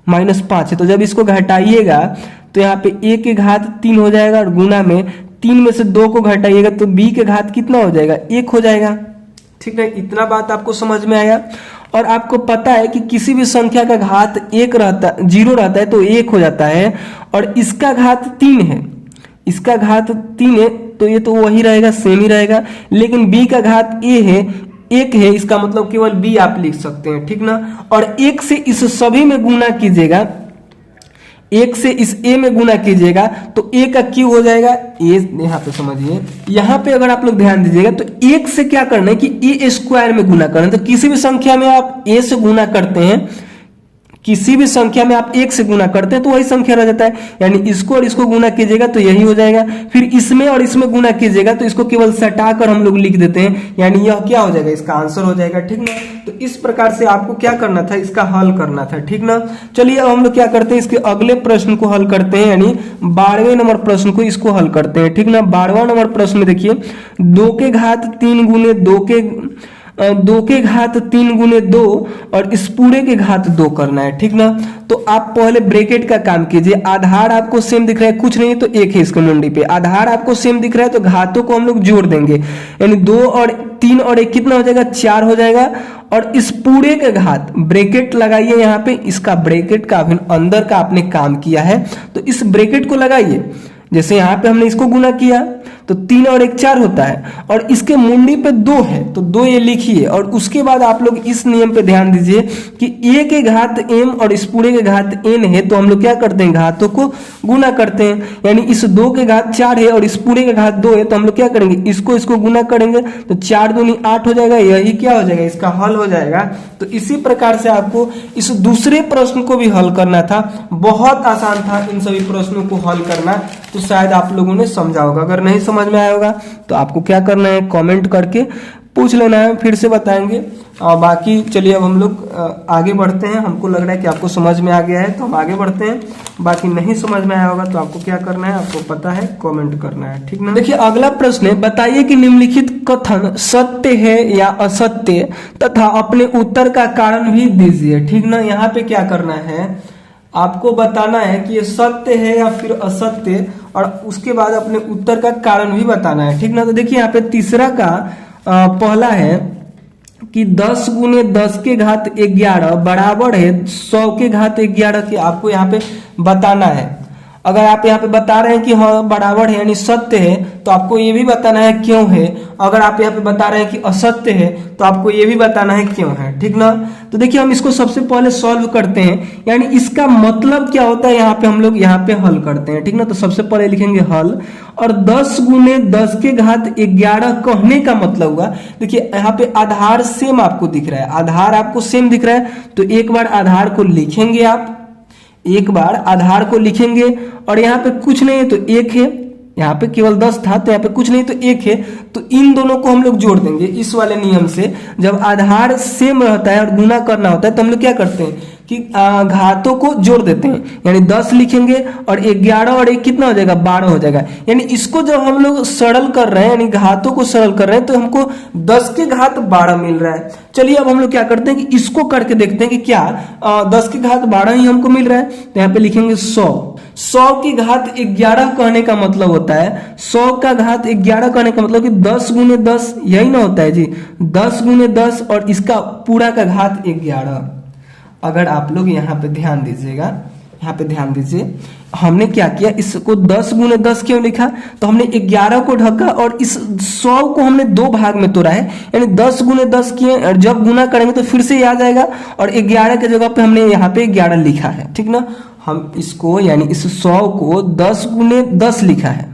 [SPEAKER 1] माइनस 5 है, तो जब इसको घटाइएगा तो यहाँ पे a के घात 3 हो जाएगा, और गुना में 3 में से 2 को घटाइएगा तो b के घात कितना हो जाएगा, 1 हो जाएगा। ठीक है, इतना बात आपको समझ में आया। और आपको पता है कि किसी भी संख्या का घात 0 रहता है तो 1 हो जाता है, और इसका घात 3 है, इसका घात 3 है, तो ये तो वही रहेगा, सेम ही रहेगा। लेकिन b का घात a है, 1 है, इसका मतलब केवल b आप लिख सकते हैं। ठीक ना, और 1 से इस सभी में गुना कीजिएगा, 1 से इस a में गुना कीजिएगा तो a का क्यू हो जाएगा a। यहाँ पे समझिए, यहाँ पे अगर आप लोग ध्यान दीजिएगा तो 1 से क्या करना है कि a स्क्वायर में गुना करना है। तो किसी भी संख्या में आप a से गुना करते हैं, किसी भी संख्या में आप 1 से गुना करते हैं तो वही संख्या रह जाता है, यानी इसको और इसको गुना कीजिएगा तो यही हो जाएगा। फिर इसमें और इसमें गुना कीजिएगा तो इसको केवल सटाकर हम लोग लिख देते हैं, यानी यह क्या हो जाएगा, इसका आंसर हो जाएगा। ठीक ना, तो इस प्रकार से आपको क्या करना था, इसका हल करना था। ठीक ना, चलिए अब हम लोग क्या करते हैं, इसके अगले प्रश्न को हल करते हैं, यानी 12वें नंबर प्रश्न को इसको हल करते हैं। ठीक ना, 12वां नंबर प्रश्न में देखिए 2 के घात 3 गुने 2 के घात 3 गुने 2 और इस पूरे के घात 2 करना है। ठीक ना, तो आप पहले ब्रैकेट का काम कीजिए। आधार आपको सेम दिख रहा है, कुछ नहीं तो 1 है इसके मुंडी पे, आधार आपको सेम दिख रहा है तो घातों को हम लोग जोड़ देंगे, यानी 2 और 3 और 1 कितना हो जाएगा, 4 हो जाएगा। और इस पूरे के घात, ब्रैकेट लगाइए यहाँ पे, इसका ब्रैकेट का अंदर का आपने काम किया है तो इस ब्रैकेट को लगाइए। जैसे यहाँ पे हमने इसको गुना किया तो 3 और 1 4 होता है, और इसके मुंडी पे 2 है तो 2 ये लिखिए। और उसके बाद आप लोग इस नियम पे ध्यान दीजिए कि a के घात m और इस पूरे के घात n है, तो हम लोग क्या करते हैं, घातों को गुना करते हैं। यानी इस 2 के घात 4 है और इस पूरे के घात 2 है, तो हम लोग क्या करेंगे, इसको गुना करेंगे तो 4 दूनी 8 हो जाएगा, यही क्या हो जाएगा, इसका हल हो जाएगा। तो इसी प्रकार से आपको इस दूसरे प्रश्न को भी हल करना था। बहुत आसान था इन सभी प्रश्नों को हल करना, तो शायद आप लोगों ने समझा होगा। अगर नहीं समझ में आया होगा तो आपको क्या करना है, कमेंट करके पूछ लेना है, फिर से बताएंगे। और बाकी चलिए अब हम लोग आगे बढ़ते हैं। हमको लग रहा है कि आपको समझ में आ गया है, तो हम आगे बढ़ते हैं। बाकी नहीं समझ में आया होगा तो आपको क्या करना है, आपको पता है, कमेंट करना है, ठीक ना। देखिए अगला प्रश्न है, बताइए कि निम्नलिखित कथन सत्य है या असत्य तथा अपने उत्तर का कारण भी दीजिए, ठीक ना। यहाँ पे क्या करना है, आपको बताना है कि ये सत्य है या फिर असत्य, और उसके बाद अपने उत्तर का कारण भी बताना है, ठीक ना। तो देखिए यहाँ पे तीसरा का पहला है कि 10 गुने 10 के घात 11 बराबर है 100 के घात 11 की आपको यहाँ पे बताना है। अगर आप यहाँ पे बता रहे हैं कि हाँ बराबर है यानी सत्य है, तो आपको ये भी बताना है क्यों है। अगर आप यहाँ पे बता रहे हैं कि असत्य है, तो आपको ये भी बताना है क्यों है, ठीक ना। तो देखिए हम इसको सबसे पहले सॉल्व करते हैं, यानी इसका मतलब क्या होता है, यहाँ पे हम लोग यहाँ पे हल करते हैं, ठीक ना। तो सबसे पहले लिखेंगे हल, और 10 गुने 10 के घात 11 कहने का मतलब हुआ, देखिए यहाँ पे आधार सेम आपको दिख रहा है, आधार आपको सेम दिख रहा है, तो एक बार आधार को लिखेंगे, आप एक बार आधार को लिखेंगे, और यहाँ पे कुछ नहीं है तो 1 है, यहाँ पे केवल 10 था तो यहाँ पे कुछ नहीं तो 1 है, तो इन दोनों को हम लोग जोड़ देंगे इस वाले नियम से। जब आधार सेम रहता है और गुना करना होता है तो हम लोग क्या करते हैं कि घातों को जोड़ देते हैं, यानी 10 लिखेंगे और 11 और 1 कितना हो जाएगा, 12 हो जाएगा। यानी इसको जब हम लोग सरल कर रहे हैं, यानी घातों को सरल कर रहे हैं, तो हमको 10 के घात 12 मिल रहा है। चलिए अब हम लोग क्या करते हैं कि इसको करके देखते हैं कि क्या 10 के घात 12 ही हमको मिल रहा है। तो यहाँ पे लिखेंगे 100 की घात 11 कहने का मतलब होता है, 100 का घात 11 कहने का मतलब कि 10 गुने 10 यही ना होता है जी, 10 गुने 10 और इसका पूरा का घात 11। अगर आप लोग यहाँ पे ध्यान दीजिएगा, यहाँ पे ध्यान दीजिए, हमने क्या किया, इसको 10 गुने 10 क्यों लिखा, तो हमने 11 को ढका और इस 100 को हमने 2 भाग में तोड़ा है, यानी 10 गुने 10 किए, और जब गुना करेंगे तो फिर से आ जाएगा, और 11 के जगह पे हमने यहाँ पे 11 लिखा है, ठीक ना। हम इसको यानी इस 100 को 10 गुने 10 लिखा है,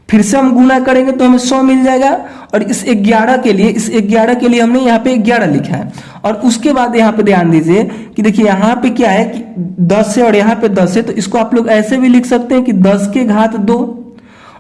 [SPEAKER 1] फिर से हम गुना करेंगे तो हमें 100 मिल जाएगा, और इस 11 के लिए हमने यहाँ पे 11 लिखा है। और उसके बाद यहाँ पे ध्यान दीजिए कि देखिए यहाँ पे क्या है कि 10 है और यहाँ पे 10 है, तो इसको आप लोग ऐसे भी लिख सकते हैं कि 10 के घात 2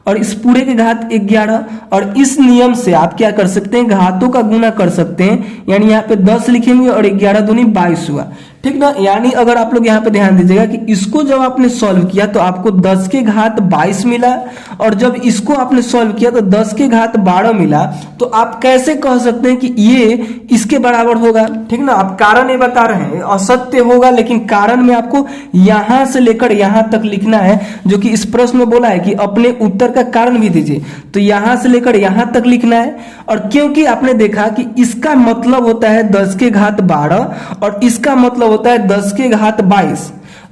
[SPEAKER 1] और इस पूरे के घात 11, और इस नियम से आप क्या कर सकते हैं, घातों का गुना कर सकते हैं, यानी यहाँ पे 10 लिखेंगे और 11 दूनी 22 हुआ, ठीक ना। यानी अगर आप लोग यहाँ पे ध्यान दीजिएगा कि इसको जब आपने सॉल्व किया तो आपको 10 के घात 22 मिला, और जब इसको आपने सॉल्व किया तो 10 के घात 12 मिला। तो आप कैसे कह सकते हैं कि ये इसके बराबर होगा, ठीक ना। आप कारण ये बता रहे हैं असत्य होगा, लेकिन कारण में आपको यहां से लेकर यहां तक लिखना है, जो कि इस प्रश्न में बोला है कि अपने उत्तर का कारण भी दीजिए, तो यहां से लेकर यहां तक लिखना है। और क्योंकि आपने देखा कि इसका मतलब होता है 10 के घात 12 और इसका मतलब होता है 10 के घात 22,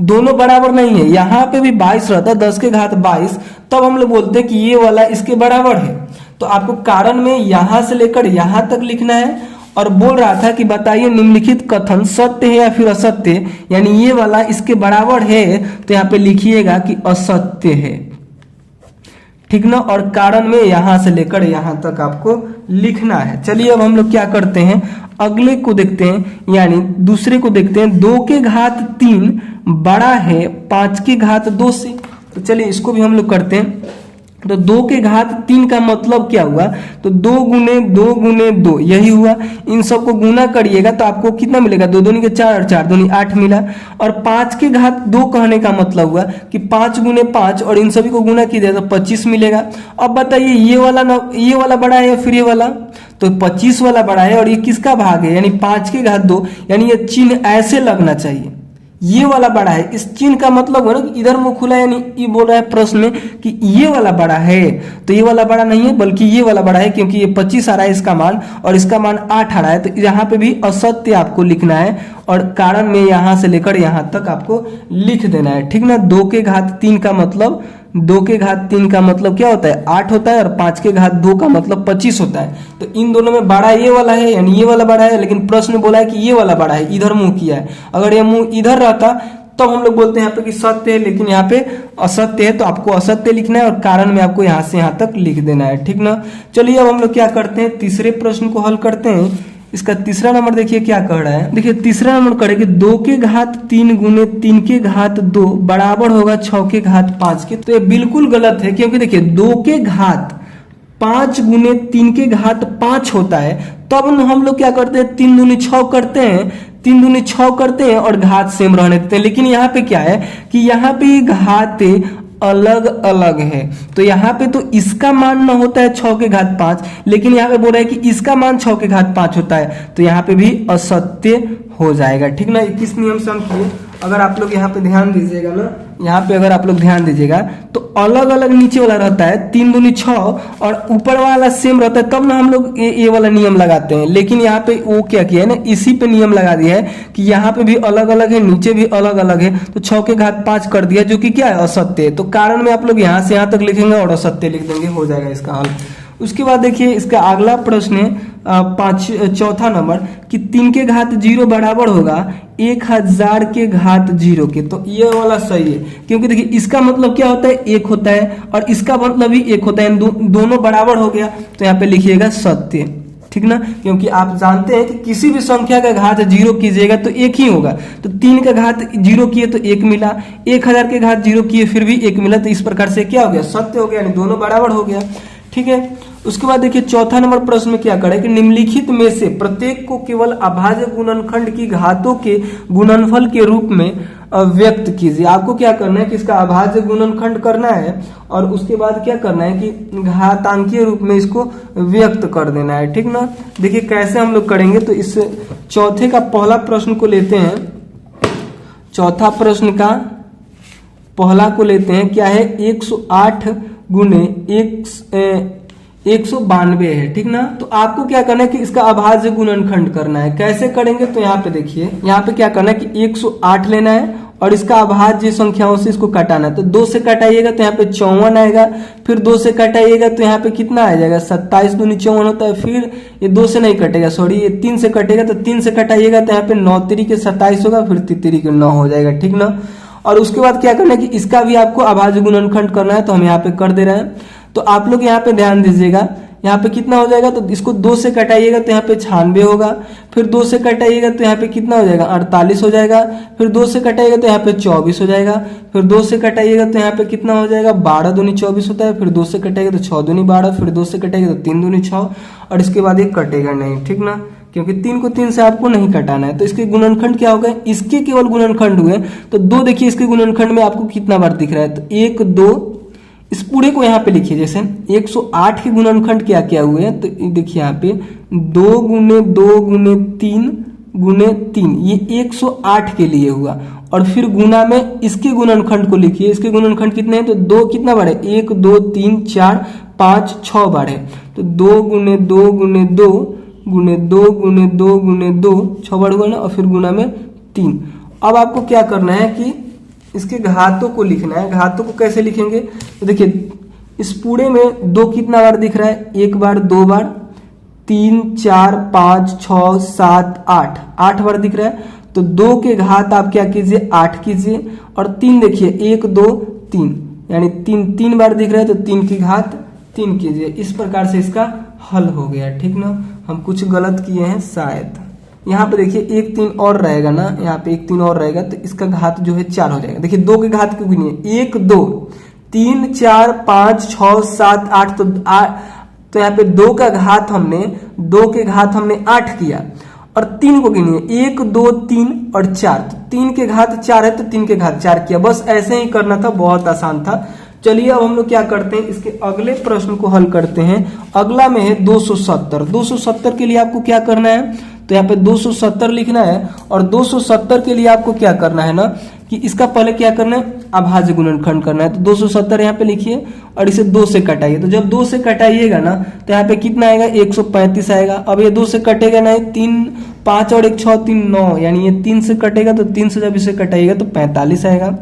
[SPEAKER 1] दोनों बराबर नहीं है, यहां पे भी 22 रहता है 10 के घात 22, तब हम लोग बोलते हैं कि ये वाला इसके बराबर है। तो आपको कारण में यहां से लेकर यहां तक लिखना है, और बोल रहा था कि बताइए निम्नलिखित कथन सत्य है या फिर असत्य, यानी ये वाला इसके बराबर है, तो यहाँ पे लिखिएगा कि असत्य है, ठीक ना। और कारण में यहां से लेकर यहां तक आपको लिखना है। चलिए अब हम लोग क्या करते हैं, अगले को देखते हैं, यानी दूसरे को देखते हैं। 2 के घात 3 बड़ा है 5 के घात 2 से, तो चलिए इसको भी हम लोग करते हैं। तो 2 के घात 3 का मतलब क्या हुआ, तो 2 गुने 2 गुने 2 यही हुआ। इन सबको गुना करिएगा तो आपको कितना मिलेगा, 2 दूनी के 4 और 4 दूनी 8 मिला। और 5 के घात 2 कहने का मतलब हुआ कि 5 गुने 5 और इन सभी को गुना कीजिए तो 25 मिलेगा। अब बताइए ये वाला बड़ा है या फिर ये वाला, तो 25 वाला बड़ा है, और ये किसका भाग है, यानी 5 के घात 2, यानी ये चिन्ह ऐसे लगना चाहिए, ये वाला बड़ा है। इस चिन्ह का मतलब है ना कि इधर मुंह खुला, यानी ये बोल रहा है प्रश्न में कि ये वाला बड़ा है, तो ये वाला बड़ा नहीं है बल्कि ये वाला बड़ा है, क्योंकि ये 25 आ रहा है इसका मान और इसका मान 8 आ रहा है। तो यहाँ पे भी असत्य आपको लिखना है, और कारण में यहां से लेकर यहां तक आपको लिख देना है, ठीक ना। 2 के घात 3 का मतलब 2 के घात 3 का मतलब क्या होता है 8 होता है, और 5 के घात 2 का मतलब 25 होता है। तो इन दोनों में बड़ा ये वाला है, यानी ये वाला बड़ा है, लेकिन प्रश्न बोला है कि ये वाला बड़ा है, इधर मुंह किया है। अगर ये मुंह इधर रहता तब हम लोग बोलते हैं यहाँ पे कि सत्य है, लेकिन यहाँ पे असत्य है, तो आपको असत्य लिखना है और कारण में आपको यहाँ से यहाँ तक लिख देना है, ठीक ना। चलिए अब हम लोग क्या करते हैं, तीसरे प्रश्न को हल करते हैं। इसका तीसरा नंबर देखिए क्या कह रहा है। देखिए तीसरा नंबर कह रहा है कि 2 के घात 3 गुने 3 के घात 2 बराबर होगा 6 के घात 5 के। तो ये बिल्कुल गलत है, क्योंकि देखिए 2 के घात 5 गुने 3 के घात 5 होता है, तब हम लोग क्या करते हैं 3 दूनी 6 करते हैं, 3 दूनी 6 करते हैं और घात सेम रहने देते हैं। लेकिन यहाँ पे क्या है कि यहाँ पे घात अलग अलग है, तो यहाँ पे तो इसका मान न होता है 6 के घात 5, लेकिन यहाँ पे बोल रहा है कि इसका मान 6 के घात 5 होता है, तो यहाँ पे भी असत्य हो जाएगा, ठीक ना। किस नियम से हम किए, अगर आप लोग यहाँ पे ध्यान दीजिएगा ना, यहाँ पे अगर आप लोग ध्यान दीजिएगा तो अलग अलग नीचे वाला रहता है 3 दूनी 6 और ऊपर वाला सेम रहता है, तब ना हम लोग ये वाला नियम लगाते हैं। लेकिन यहाँ पे वो क्या किया है ना, इसी पे नियम लगा दिया है कि यहाँ पे भी अलग अलग है, नीचे भी अलग अलग है, तो 6 के घात 5 कर दिया, जो कि क्या है असत्य है। तो कारण में आप लोग यहाँ से यहाँ तक लिखेंगे और असत्य लिख देंगे, हो जाएगा इसका हल। उसके बाद देखिए इसका अगला प्रश्न है चौथा नंबर कि 3 के घात 0 बराबर होगा 1000 के घात 0 के। तो ये वाला सही है, क्योंकि देखिए इसका मतलब क्या होता है 1 होता है और इसका मतलब भी 1 होता है, दोनों बराबर हो गया, तो यहाँ पे लिखिएगा सत्य, ठीक ना। क्योंकि आप जानते हैं कि किसी भी संख्या का घात 0 कीजिएगा तो 1 ही होगा, तो 3 का घात 0 किए तो 1 मिला, 1000 के घात 0 किए फिर भी 1 मिला, तो इस प्रकार से क्या हो गया सत्य हो गया, यानी दोनों बराबर हो गया, ठीक है। उसके बाद देखिए चौथा नंबर प्रश्न में क्या करें कि निम्नलिखित में से प्रत्येक को केवल अभाज्य गुणनखंड की घातों के गुणनफल के रूप में व्यक्त कीजिए। आपको क्या करना है कि इसका अभाज्य गुणनखंड करना है और उसके बाद क्या करना है कि घातांकीय रूप में इसको व्यक्त कर देना है, ठीक ना। देखिए कैसे हम लोग करेंगे, तो इस चौथे का पहला प्रश्न को लेते हैं। चौथा प्रश्न का पहला को लेते हैं, क्या है 108 गुने 192 है, ठीक ना। तो आपको क्या करना है कि इसका अभाज्य गुणनखंड करना है। कैसे करेंगे, तो यहाँ पे देखिए, यहाँ पे क्या करना है कि 108 लेना है और इसका अभाज्य संख्याओं से इसको काटाना है। तो 2 से कटाइएगा तो यहाँ पे 54 आएगा, फिर 2 से कटाइएगा तो यहाँ पे कितना आ जाएगा 27 दूनी 54 होता है, फिर ये 2 से नहीं कटेगा, सॉरी ये 3 से कटेगा, तो 3 से कटाइएगा तो यहाँ पे 9 तिरी 27 होगा, फिर 3 9 हो जाएगा, ठीक ना। और उसके बाद क्या करना है कि इसका भी आपको अभाज्य गुणनखंड करना है, तो हम यहाँ पे कर दे रहे हैं। तो आप लोग यहाँ पे ध्यान दीजिएगा, यहाँ पे कितना हो जाएगा, तो इसको 2 से कटाइएगा तो यहाँ पे 96 होगा, फिर 2 से कटाइएगा तो यहाँ पे कितना हो जाएगा 48 हो जाएगा, फिर 2 से कटाइएगा तो यहाँ पे 24 हो जाएगा, फिर 2 से कटाइएगा तो यहाँ पे कितना हो जाएगा 12 दूनी 24 होता है, फिर 2 से कटाइएगा तो 6 दूनी 12, फिर 2 से कटाइएगा तो 3 दूनी 6 और इसके बाद ये कटेगा नहीं, ठीक ना, क्योंकि 3 को 3 से आपको नहीं कटाना है। तो इसके गुणनखंड क्या होगा, इसके केवल गुणनखंड हुए तो 2, देखिए इसके गुणनखंड में आपको कितना बार दिख रहा है, तो 1 2, इस पूरे को यहाँ पे लिखिए। जैसे 108 के गुणनखंड क्या क्या हुए हैं, तो देखिए यहाँ पे 2 गुने 2 गुने 3 गुने 3, ये 108 के लिए हुआ, और फिर गुना में इसके गुणनखंड को लिखिए। इसके गुणनखंड कितने हैं, तो 2 कितना बार है 1 2 3 4 5 6 बार है, तो 2 गुने 2 गुने 2 गुने 2 गुने 2 गुने 2 6 बार हुआ ना, और फिर गुना में 3। अब आपको क्या करना है कि इसके घातों को लिखना है। घातों को कैसे लिखेंगे, तो देखिए इस पूरे में 2 कितना बार दिख रहा है, 1 बार 2 बार 3 4 5 6 7 8 8 बार दिख रहा है, तो 2 के घात आप क्या कीजिए 8 कीजिए, और 3 देखिए 1 2 3, यानी 3 बार दिख रहा है, तो 3 की घात 3 कीजिए। इस प्रकार से इसका हल हो गया, ठीक ना। हम कुछ गलत किए हैं शायद, यहाँ पे देखिए 1 3 और रहेगा ना, यहाँ पे 1 3 और रहेगा, तो इसका घात जो है 4 हो जाएगा। देखिए 2 के घात क्यों गिनिए 1 2 3 4 5 6 7 8, तो यहाँ पे 2 का घात हमने 2 के घात हमने 8 किया, और 3 को गिनिए 1 2 3 और 4, तो 3 के घात 4 है तो 3 के घात 4 किया। बस ऐसे ही करना था, बहुत आसान था। चलिए अब हम लोग क्या करते हैं, इसके अगले प्रश्न को हल करते हैं। अगला में है 270। 270 के लिए आपको क्या करना है, तो यहाँ पे 270 लिखना है, और 270 के लिए आपको क्या करना है ना कि इसका पहले क्या करना है अभाज्य गुणनखंड करना है। तो 270 यहाँ पे लिखिए और इसे 2 से कटाइए। तो जब 2 से कटाइएगा ना तो यहाँ पे कितना आएगा 135 आएगा। अब ये 2 से कटेगा नहीं, 3 5 और 1 6 3 9, यानी ये 3 से कटेगा, तो 3 से जब इसे कटाइएगा तो 45 आएगा।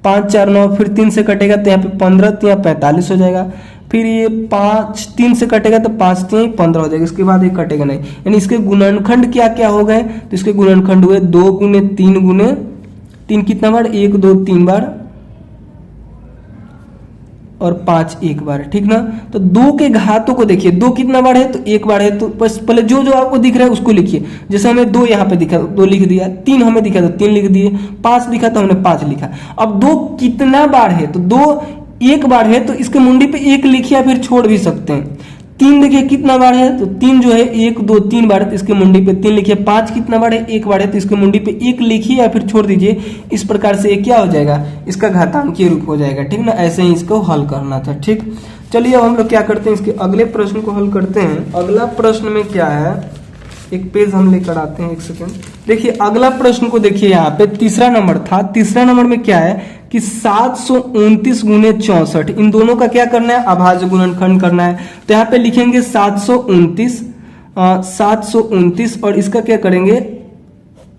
[SPEAKER 1] 5 4 9, फिर 3 से कटेगा तो यहाँ पे 15, तो यहाँ 45 हो जाएगा। फिर ये 5 3 से कटेगा तो 5 3 15 हो जाएगा। इसके बाद ये कटेगा नहीं, यानी इसके गुणनखंड क्या क्या हो गए, तो इसके गुणनखंड हुए 2 गुने 3 गुने 3 कितना बार, 1 2 3 बार और 5 एक बार, ठीक ना। तो 2 के घातों को देखिए, 2 कितना बार है, तो 1 बार है। तो बस पहले जो जो आपको दिख रहा है उसको लिखिए। जैसे हमें 2 यहाँ पे दिखा तो 2 लिख दिया, 3 हमें दिखा तो 3 लिख दिए, 5 दिखा तो हमने 5 लिखा। अब 2 कितना बार है, तो 2 एक बार है तो इसके मुंडी पे 1 लिखिए या फिर छोड़ भी सकते हैं। 3 देखिए कितना बार है, तो 3 जो है 1 2 3 बार है तो इसके मुंडी पे 3 लिखिए। 5 कितना बार है, 1 बार है तो इसके मुंडी पे 1 लिखिए या फिर छोड़ दीजिए। इस प्रकार से ये क्या हो जाएगा, इसका घातांकीय रूप हो जाएगा, ठीक ना। ऐसे ही इसको हल करना था, ठीक। चलिए अब हम लोग क्या करते हैं, इसके अगले प्रश्न को हल करते हैं। अगला प्रश्न में क्या है, एक पेज हम लेकर आते हैं, एक सेकेंड। देखिए अगला प्रश्न को देखिए, यहाँ पे तीसरा नंबर था। तीसरा नंबर में क्या है कि 729 गुने 64, इन दोनों का क्या करना है, अभाज्य गुणनखंड करना है। तो यहाँ पे लिखेंगे 729 और इसका क्या करेंगे,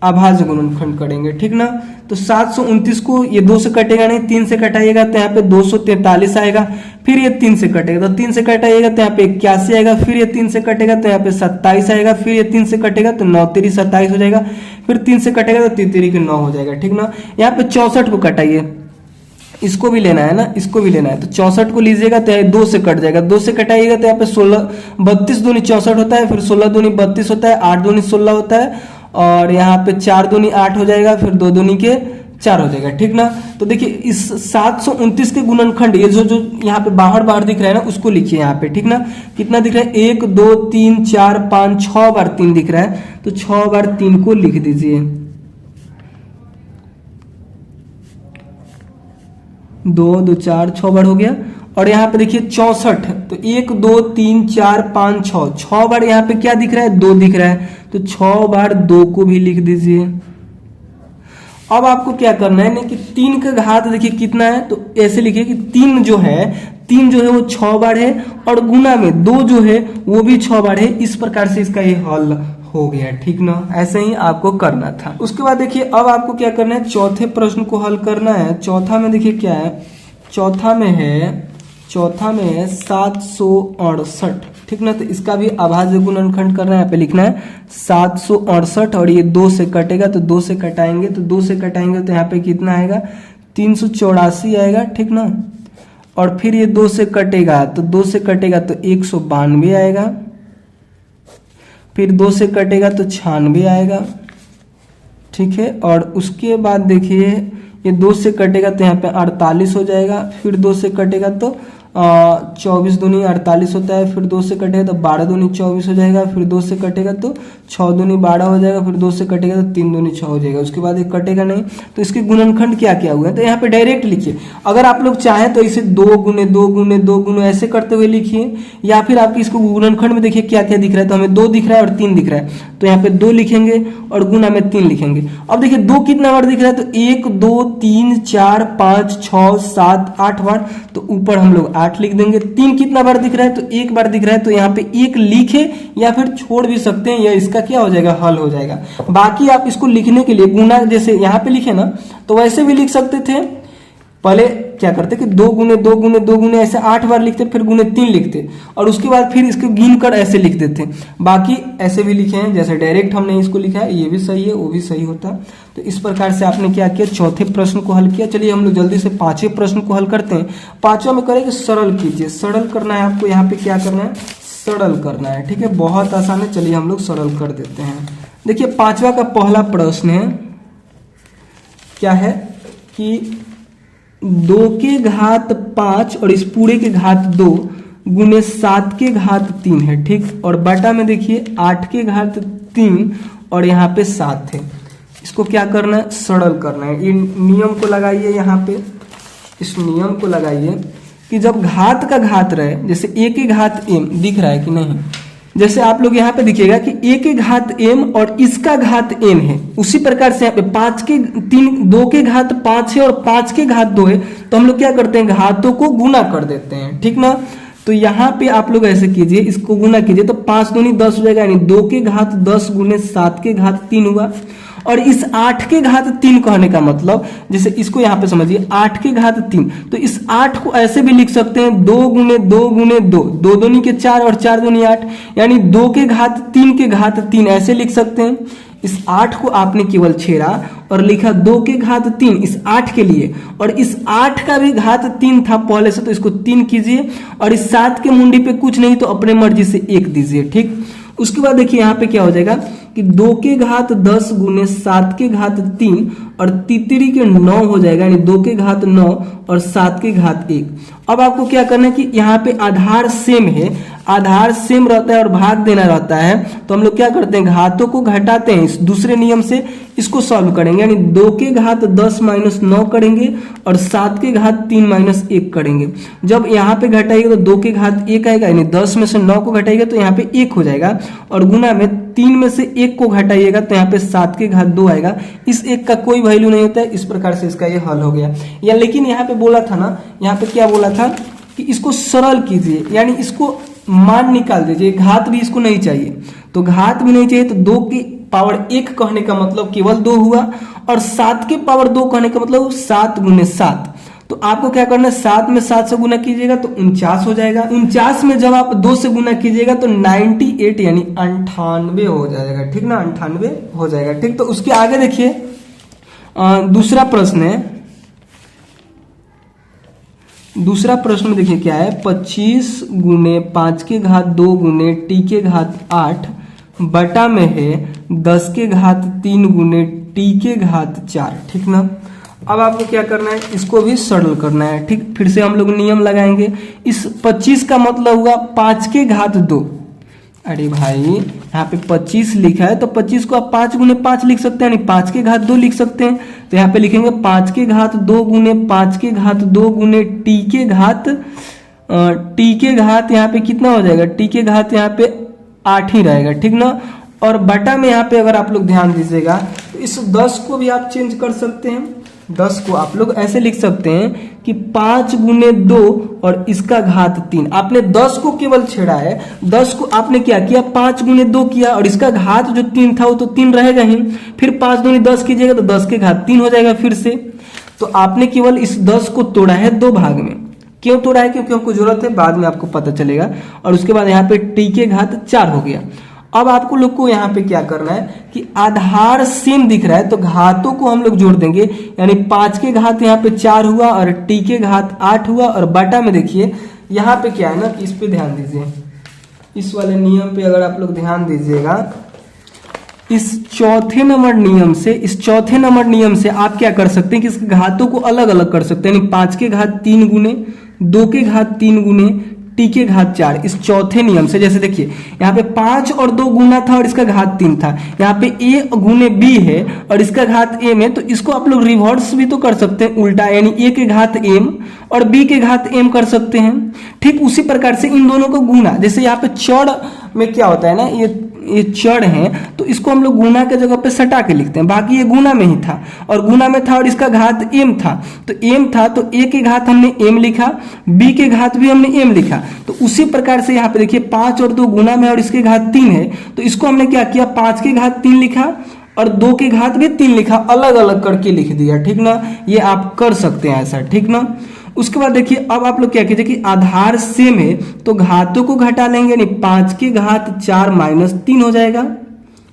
[SPEAKER 1] अभाज्य गुणनखंड करेंगे, ठीक ना। तो 729 को ये 2 से कटेगा नहीं, 3 से कटाइएगा तो यहाँ पे 243 आएगा। फिर ये 3 से कटेगा तो 3 से कटाइएगा तो यहाँ पे 81 आएगा। फिर ये 3 से कटेगा तो यहाँ पे 27 आएगा। फिर ये 3 से कटेगा तो 9 3 27 हो जाएगा। फिर 3 से कटेगा तो 3 3 9 हो जाएगा, ठीक ना। यहाँ पे 64 को कटाइए, इसको भी लेना है ना, इसको भी लेना है। तो 64 को लीजिएगा तो 2 से कट जाएगा, 2 से कटाइएगा तो यहाँ पे 16 32 दूनी 64 होता है, फिर 16 दूनी 32 होता है, 8 दूनी 16 होता है, और यहाँ पे 4 दूनी 8 हो जाएगा, फिर 2 दूनी के 4 हो जाएगा, ठीक ना। तो देखिए इस 729 के गुणनखंड, ये जो जो यहाँ पे बाहर बाहर दिख रहा है ना, उसको लिखिए यहाँ पे, ठीक ना। कितना दिख रहा है, 1 2 3 4 5 6 बार 3 दिख रहा है, तो 6 बार 3 को लिख दीजिए। 2 2 4 6 बार हो गया। और यहाँ पे देखिए 64, तो 1 2 3 4 5 6 बार यहाँ पे क्या दिख रहा है, 2 दिख रहा है, तो 6 बार 2 को भी लिख दीजिए। अब आपको क्या करना है ना कि 3 का घात देखिए कितना है, तो ऐसे लिखिए कि 3 जो है वो 6 बार है, और गुना में 2 जो है वो भी 6 बार है। इस प्रकार से इसका ये हल हो गया, ठीक ना। ऐसे ही आपको करना था। उसके बाद देखिए अब आपको क्या करना है, चौथे प्रश्न को हल करना है। चौथा में देखिए क्या है, चौथा में है 768, ठीक ना। तो इसका भी अभाज्य गुणनखंड करना है, यहाँ पे लिखना है 768, और ये 2 से कटेगा तो 2 से कटाएंगे, तो 2 से कटाएंगे तो यहाँ पे कितना आएगा, 384 आएगा, ठीक ना। और फिर ये 2 से कटेगा तो 2 से कटेगा तो 192 आएगा। फिर 2 से कटेगा तो 96 आएगा, ठीक है। और उसके बाद देखिए ये 2 से कटेगा तो यहाँ पे 48 हो जाएगा। फिर 2 से कटेगा तो 24 दूनी 48 होता है। फिर 2 से कटेगा तो 12 दूनी 24 हो जाएगा। फिर 2 से कटेगा तो 6 दूनी 12 हो जाएगा। फिर 2 से कटेगा तो 3 दूनी 6 हो जाएगा। उसके बाद ये कटेगा नहीं, तो इसके गुणनखंड क्या क्या हुआ है, तो यहाँ पे डायरेक्ट लिखिए। अगर आप लोग चाहें तो इसे 2 गुने 2 गुने 2 गुने ऐसे करते हुए लिखिए, या फिर आपके इसको गुणनखंड में देखिए क्या क्या दिख रहा है। तो हमें 2 दिख रहा है और 3 दिख रहा है, तो यहाँ पे 2 लिखेंगे और गुना में 3 लिखेंगे। अब देखिए 2 कितना बार दिख रहा है, तो 1 2 3 4 5 6 7 8 बार, तो ऊपर हम लोग 8 लिख देंगे। 3 कितना बार दिख रहा है, तो 1 बार दिख रहा है, तो यहाँ पे 1 लिखे या फिर छोड़ भी सकते हैं, या इसका क्या हो जाएगा, हल हो जाएगा। बाकी आप इसको लिखने के लिए गुना जैसे यहाँ पे लिखे ना, तो वैसे भी लिख सकते थे। पहले क्या करते कि 2 गुने 2 गुने 2 गुने ऐसे 8 बार लिखते, फिर गुने 3 लिखते, और उसके बाद फिर इसको गिन कर ऐसे लिख देते। बाकी ऐसे भी लिखे हैं, जैसे डायरेक्ट हमने इसको लिखा है, ये भी सही है, वो भी सही होता। तो इस प्रकार से आपने क्या किया, चौथे प्रश्न को हल किया। चलिए हम लोग जल्दी से पांचवें प्रश्न को हल करते हैं। पांचवा में करेंगे सरल कीजिए। सरल करना है आपको, यहाँ पे क्या करना है, सरल करना है, ठीक है। बहुत आसान है, चलिए हम लोग सरल कर देते हैं। देखिए पांचवा का पहला प्रश्न है, क्या है कि 2 के घात 5 और इस पूरे के घात 2 गुने 7 के घात 3 है, ठीक। और बटा में देखिए 8 के घात 3 और यहाँ पे 7 है। इसको क्या करना है, सरल करना है। इन नियम को लगाइए, यहाँ पे इस नियम को लगाइए कि जब घात का घात रहे, जैसे a के घात m दिख रहा है कि नहीं, जैसे आप लोग यहाँ पे दिखेगा कि a के घात m और इसका घात n है, उसी प्रकार से यहाँ पे 2 के घात 5 है और 5 के घात 2 है, तो हम लोग क्या करते हैं, घातों को गुना कर देते हैं, ठीक ना। तो यहाँ पे आप लोग ऐसे कीजिए, इसको गुना कीजिए, तो 5 दूनी 10 हो जाएगा, यानी 2 के घात 10 गुने 7 के घात 3 हुआ। और इस 8 के घात 3 कहने का मतलब, जैसे इसको यहाँ पे समझिए 8 के घात 3, तो इस 8 को ऐसे भी लिख सकते हैं 2 गुने 2 गुने 2, 2 दूनी के 4 और 4 दूनी 8, यानी 2 के घात 3 के घात 3 ऐसे लिख सकते हैं। इस 8 को आपने केवल छेड़ा और लिखा 2 के घात 3 इस 8 के लिए, और इस 8 का भी घात 3 था पहले से, तो इसको 3 कीजिए, और इस 7 के मुंडी पे कुछ नहीं तो अपने मर्जी से 1 दीजिए। ठीक, उसके बाद देखिए यहाँ पे क्या हो जाएगा कि 2 के घात 10 गुने 7 के घात 3 और तितरी के 9 हो जाएगा, यानी 2 के घात 9 और 7 के घात 1। अब आपको क्या करना है कि यहाँ पे आधार सेम है, आधार सेम रहता है और भाग देना रहता है, तो हम लोग क्या करते हैं घातों को घटाते हैं इस दूसरे नियम से, इसको सॉल्व करेंगे, यानी 2 के घात 10 माइनस 9 करेंगे और 7 के घात 3 माइनस 1 करेंगे। जब यहाँ पे घटाइएगा तो 2 के घात 1 आएगा, यानी 10 में से 9 को घटाइएगा तो यहाँ पे 1 हो जाएगा, और गुना में 3 में से 1 को घटाइएगा तो यहाँ पे 7 के घात 2 आएगा। इस 1 का कोई वैल्यू नहीं होता है, इस प्रकार से इसका ये हल हो गया। या लेकिन यहाँ पे बोला था ना, यहाँ पे क्या बोला था कि इसको सरल कीजिए, यानी इसको मान निकाल दीजिए, घात भी इसको नहीं चाहिए, तो घात भी नहीं चाहिए, तो 2 की पावर 1 कहने का मतलब केवल 2 हुआ, और 7 के पावर 2 कहने का मतलब 7 गुने 7। तो आपको क्या करना है, 7 में 7 से गुना कीजिएगा तो 49 हो जाएगा, 49 में जब आप 2 से गुना कीजिएगा तो 98 यानी 98 हो जाएगा। ठीक ना, 98 हो जाएगा। ठीक, तो उसके आगे देखिए दूसरा प्रश्न है, दूसरा प्रश्न देखिए क्या है, 25 गुने 5 के घात 2 गुने टी के घात 8 बटा में है 10 के घात 3 गुने टी के घात 4। ठीक ना, अब आपको क्या करना है, इसको भी सरल करना है। ठीक, फिर से हम लोग नियम लगाएंगे। इस 25 का मतलब हुआ 5 के घात 2, अरे भाई यहाँ पे 25 लिखा है तो 25 को आप 5 गुने 5 लिख सकते हैं, यानी 5 के घात 2 लिख सकते हैं, तो यहाँ पे लिखेंगे 5 के घात 2 गुने 5 के घात 2 गुने टी के घात यहाँ पे कितना हो जाएगा, टी के घात यहाँ पे 8 ही रहेगा। ठीक ना, और बटा में यहाँ पे अगर आप लोग ध्यान दीजिएगा तो इस 10 को भी आप चेंज कर सकते हैं, 10 को आप लोग ऐसे लिख सकते हैं कि 5 गुने 2 और इसका घात 3। आपने 10 को केवल छेड़ा है, 10 को आपने क्या किया 5 गुने 2 किया, और इसका घात जो 3 था वो तो 3 रहेगा ही, फिर 5 दूनी 10 कीजिएगा तो 10 के घात 3 हो जाएगा फिर से। तो आपने केवल इस 10 को तोड़ा है 2 भाग में। क्यों तोड़ा है, क्योंकि हमको जरूरत है, बाद में आपको पता चलेगा। और उसके बाद यहाँ पे टी के घात 4 हो गया। अब आपको लोग को यहाँ पे क्या करना है कि आधार सेम दिख रहा है तो घातों को हम लोग जोड़ देंगे, यानी 5 के घात यहाँ पे 4 हुआ और टी के घात 8 हुआ, और बटा में देखिए यहाँ पे क्या है ना, इस पे ध्यान दीजिए, इस वाले नियम पे अगर आप लोग ध्यान दीजिएगा, इस चौथे नंबर नियम से आप क्या कर सकते हैं कि इस घातों को अलग अलग कर सकते हैं, यानी 5 के घात 3 गुने 2 के घात 3 गुने टी के घात 4, इस चौथे नियम से। जैसे देखिए यहाँ पे 5 और 2 गुना था और इसका घात 3 था, यहाँ पे a गुने b है और इसका घात m है, तो इसको आप लोग रिवर्स भी तो कर सकते हैं, उल्टा, यानी a के घात m और b के घात m कर सकते हैं। ठीक उसी प्रकार से इन दोनों को गुना, जैसे यहाँ पे चढ़ में क्या होता है ना, ये चढ़ है तो इसको हम लोग गुना के जगह पे सटा के लिखते हैं, बाकी ये गुना में ही था और गुना में था और इसका घात m था, तो m था तो a के घात हमने m लिखा, b के घात भी हमने m लिखा। तो उसी प्रकार से यहाँ पे देखिए 5 और 2 गुना में और इसके घात 3 है, तो इसको हमने क्या किया 5 के घात 3 लिखा और 2 के घात भी 3 लिखा, अलग अलग करके लिख दिया। ठीक ना, ये आप कर सकते हैं ऐसा। ठीक ना, उसके बाद देखिए अब आप लोग क्या कीजिए कि आधार सेम है तो घातों को घटा लेंगे, यानी 5 के घात 4 माइनस 3 हो जाएगा,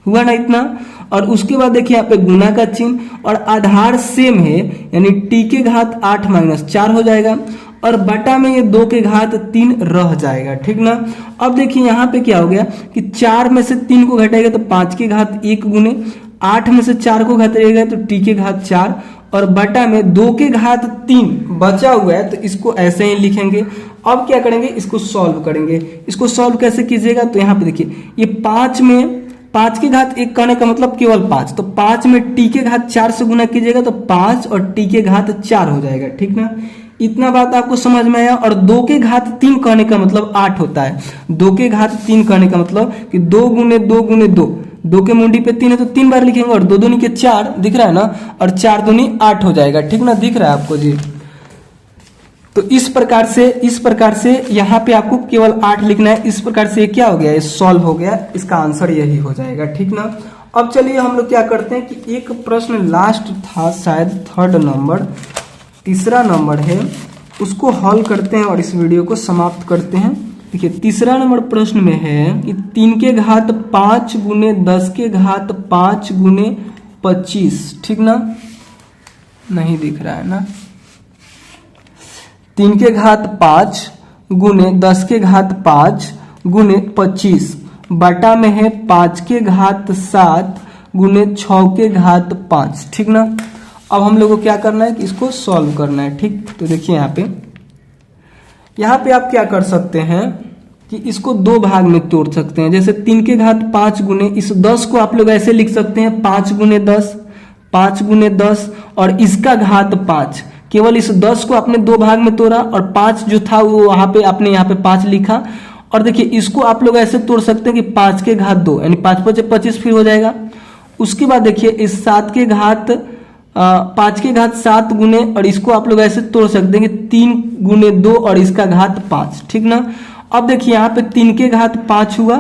[SPEAKER 1] हुआ ना इतना। और उसके बाद देखिए यहाँ पे गुना का चिन्ह, और आधार सेम है यानी टी के घात 8 माइनस 4 हो जाएगा, और बटा में ये 2 के घात 3 रह जाएगा। ठीक ना, अब देखिए यहाँ पे क्या हो गया कि 4 में से 3 को घटाएगा तो 5 के घात 1 गुने, 8 में से 4 को घटाएगा तो टी के घात 4, और बटा में 2 के घात 3 बचा हुआ है तो इसको ऐसे ही लिखेंगे। अब क्या करेंगे, इसको सॉल्व करेंगे। इसको सॉल्व कैसे कीजिएगा, तो यहाँ पे देखिए ये 5 में 5 के घात 1 कहने का मतलब केवल 5, तो 5 में टी के घात 4 से गुना कीजिएगा तो 5 और टी के घात 4 हो जाएगा। ठीक ना, इतना बात आपको समझ में आया। और 2 के घात 3 कहने का मतलब 8 होता है, 2 के घात 3 कहने का मतलब कि 2 गुने 2 गुने 2, 2 के मुंडी पे 3 है तो 3 बार लिखेंगे, और 2 दूनी के 4 दिख रहा है ना, और 4 दूनी 8 हो जाएगा। ठीक ना, दिख रहा है आपको जी। तो इस प्रकार से यहाँ पे आपको केवल 8 लिखना है। इस प्रकार से क्या हो गया, ये सॉल्व हो गया, इसका आंसर यही हो जाएगा। ठीक ना, अब चलिए हम लोग क्या करते हैं कि एक प्रश्न लास्ट था शायद 3rd नंबर, तीसरा नंबर है, उसको हल करते हैं और इस वीडियो को समाप्त करते हैं। देखिए 3रा नंबर प्रश्न में है कि 3 के घात 5 गुने 10 के घात 5 गुने 25, ठीक ना, नहीं दिख रहा है ना, 3 के घात 5 गुने 10 के घात 5 गुने 25 बटा में है 5 के घात 7 गुने 6 के घात 5, ठीक ना। अब हम लोग को क्या करना है कि इसको सॉल्व करना है, ठीक। तो देखिए यहाँ पे आप क्या कर सकते हैं कि इसको 2 भाग में तोड़ सकते हैं। जैसे 3 के घात 5 गुने, इस 10 को आप लोग ऐसे लिख सकते हैं 5 गुने 10, 5 गुने 10, और इसका घात 5। केवल इस 10 को आपने 2 भाग में तोड़ा और 5 जो था वो वहां पे आपने यहाँ पे 5 लिखा। और देखिए इसको आप लोग ऐसे तोड़ सकते हैं कि 5 के घात 2 यानी 5 5 25 फिर हो जाएगा। उसके बाद देखिए इस 7 के घात 5 के घात 7 गुने, और इसको आप लोग ऐसे तोड़ सकते हैं कि 3 गुने 2 और इसका घात 5, ठीक ना। अब देखिए यहाँ पे 3 के घात 5 हुआ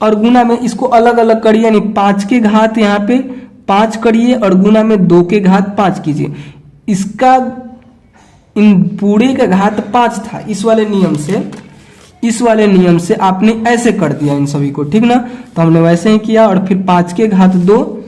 [SPEAKER 1] और गुना में इसको अलग अलग करिए, यानी 5 के घात यहाँ पे 5 करिए और गुना में 2 के घात 5 कीजिए। इसका इन पूरे का घात 5 था, इस वाले नियम से आपने ऐसे कर दिया इन सभी को, ठीक ना। तो हमने वैसे ही किया और फिर 5 के घात 2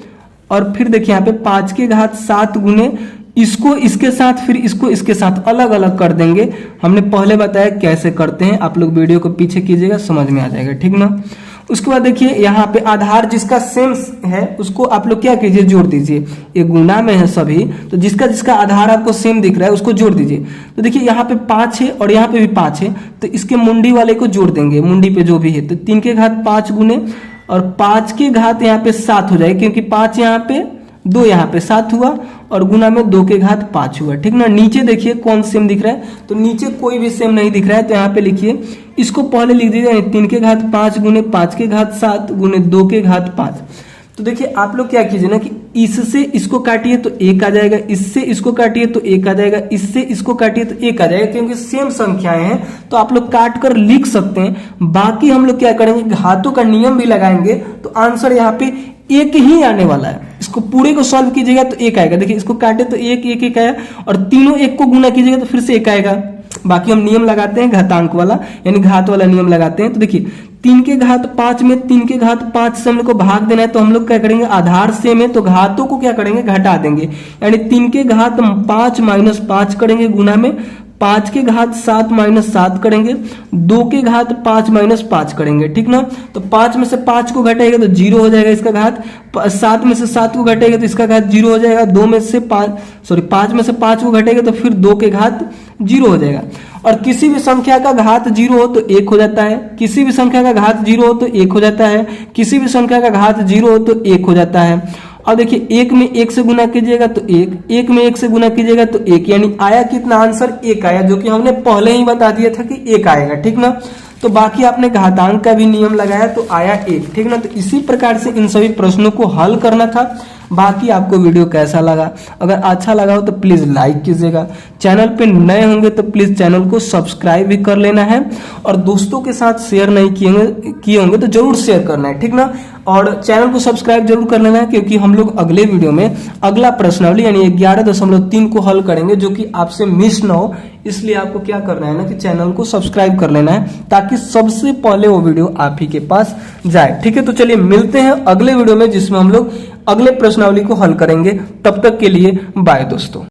[SPEAKER 1] और फिर देखिए यहाँ पे 5 के घात 7 गुने, इसको इसके साथ फिर इसको इसके साथ अलग अलग कर देंगे। हमने पहले बताया कैसे करते हैं, आप लोग वीडियो को पीछे कीजिएगा, समझ में आ जाएगा, ठीक ना। उसके बाद देखिए यहाँ पे आधार जिसका सेम है उसको आप लोग क्या कीजिए, जोड़ दीजिए। ये गुना में है सभी, तो जिसका जिसका आधार आपको सेम दिख रहा है उसको जोड़ दीजिए। तो देखिए यहाँ पे 5 है और यहाँ पे भी 5 है, तो इसके मुंडी वाले को जोड़ देंगे, मुंडी पे जो भी है। तो 3 के घात 5 गुने और 5 के घात यहाँ पे 7 हो जाएगा, क्योंकि 5 यहाँ पे 2 यहाँ पे 7 हुआ और गुना में 2 के घात 5 हुआ, ठीक ना। नीचे देखिए कौन सेम दिख रहा है, तो नीचे कोई भी सेम नहीं दिख रहा है, तो यहाँ पे लिखिए, इसको पहले लिख दीजिए 3 के घात 5 गुने 5 के घात 7 गुने 2 के घात 5। तो देखिए आप लोग क्या कीजिए ना कि इससे इसको काटिए तो 1 आ जाएगा, इससे इसको काटिए तो 1 आ जाएगा, इससे इसको काटिए तो 1 आ जाएगा, क्योंकि सेम संख्याएं हैं तो आप लोग काट कर लिख सकते हैं। बाकी हम लोग क्या करेंगे, घातों का नियम भी लगाएंगे, तो आंसर यहाँ पे 1 ही आने वाला है। इसको पूरे को सॉल्व कीजिएगा तो 1 आएगा। देखिए इसको काटे तो 1 1 1 आया और तीनों 1 को गुना कीजिएगा तो फिर से 1 आएगा। बाकी हम नियम लगाते हैं घातांक वाला, यानी घात वाला नियम लगाते हैं। तो देखिए 3 के घात 5 में 3 के घात 5 से हम लोग को भाग देना है, तो हम लोग क्या करेंगे, आधार सेम है तो घातों को क्या करेंगे, घटा देंगे। यानी 3 के घात 5 माइनस 5 करेंगे, गुना में 5 के घात 7 माइनस 7 करेंगे, 2 के घात 5 माइनस 5 करेंगे, ठीक ना। तो 5 में से 5 को घटाएगा तो 0 हो जाएगा इसका घात, 7 में से 7 को घटाएगा तो इसका घात 0 हो जाएगा, 5 में से 5 को घटाएगा तो फिर 2 के घात 0 हो जाएगा। और किसी भी संख्या का घात 0 हो तो 1 हो जाता है, किसी भी संख्या का घात 0 हो तो 1 हो जाता है, किसी भी संख्या का घात 0 हो तो 1 हो जाता है। और देखिए 1 में 1 से गुना कीजिएगा तो 1, 1 में 1 से गुना कीजिएगा तो 1, यानी आया कितना, आंसर 1 आया, जो कि हमने पहले ही बता दिया था कि 1 आएगा, ठीक ना। तो बाकी आपने घातांक का भी नियम लगाया तो आया 1, ठीक ना। तो इसी प्रकार से इन सभी प्रश्नों को हल करना था। बाकी आपको वीडियो कैसा लगा, अगर अच्छा लगा हो तो प्लीज लाइक कीजिएगा, चैनल पे नए होंगे तो प्लीज चैनल को सब्सक्राइब भी कर लेना है, और दोस्तों के साथ शेयर नहीं किए होंगे तो जरूर शेयर करना है, ठीक ना। और चैनल को सब्सक्राइब जरूर कर लेना है, क्योंकि हम लोग अगले वीडियो में अगला प्रश्नावली यानी 11.3 को हल करेंगे, जो कि आपसे मिस ना हो। इसलिए आपको क्या करना है ना कि चैनल को सब्सक्राइब कर लेना है, ताकि सबसे पहले वो वीडियो आप ही के पास जाए, ठीक है। तो चलिए मिलते हैं अगले वीडियो में, जिसमें हम लोग अगले प्रश्नावली को हल करेंगे। तब तक के लिए बाय दोस्तों।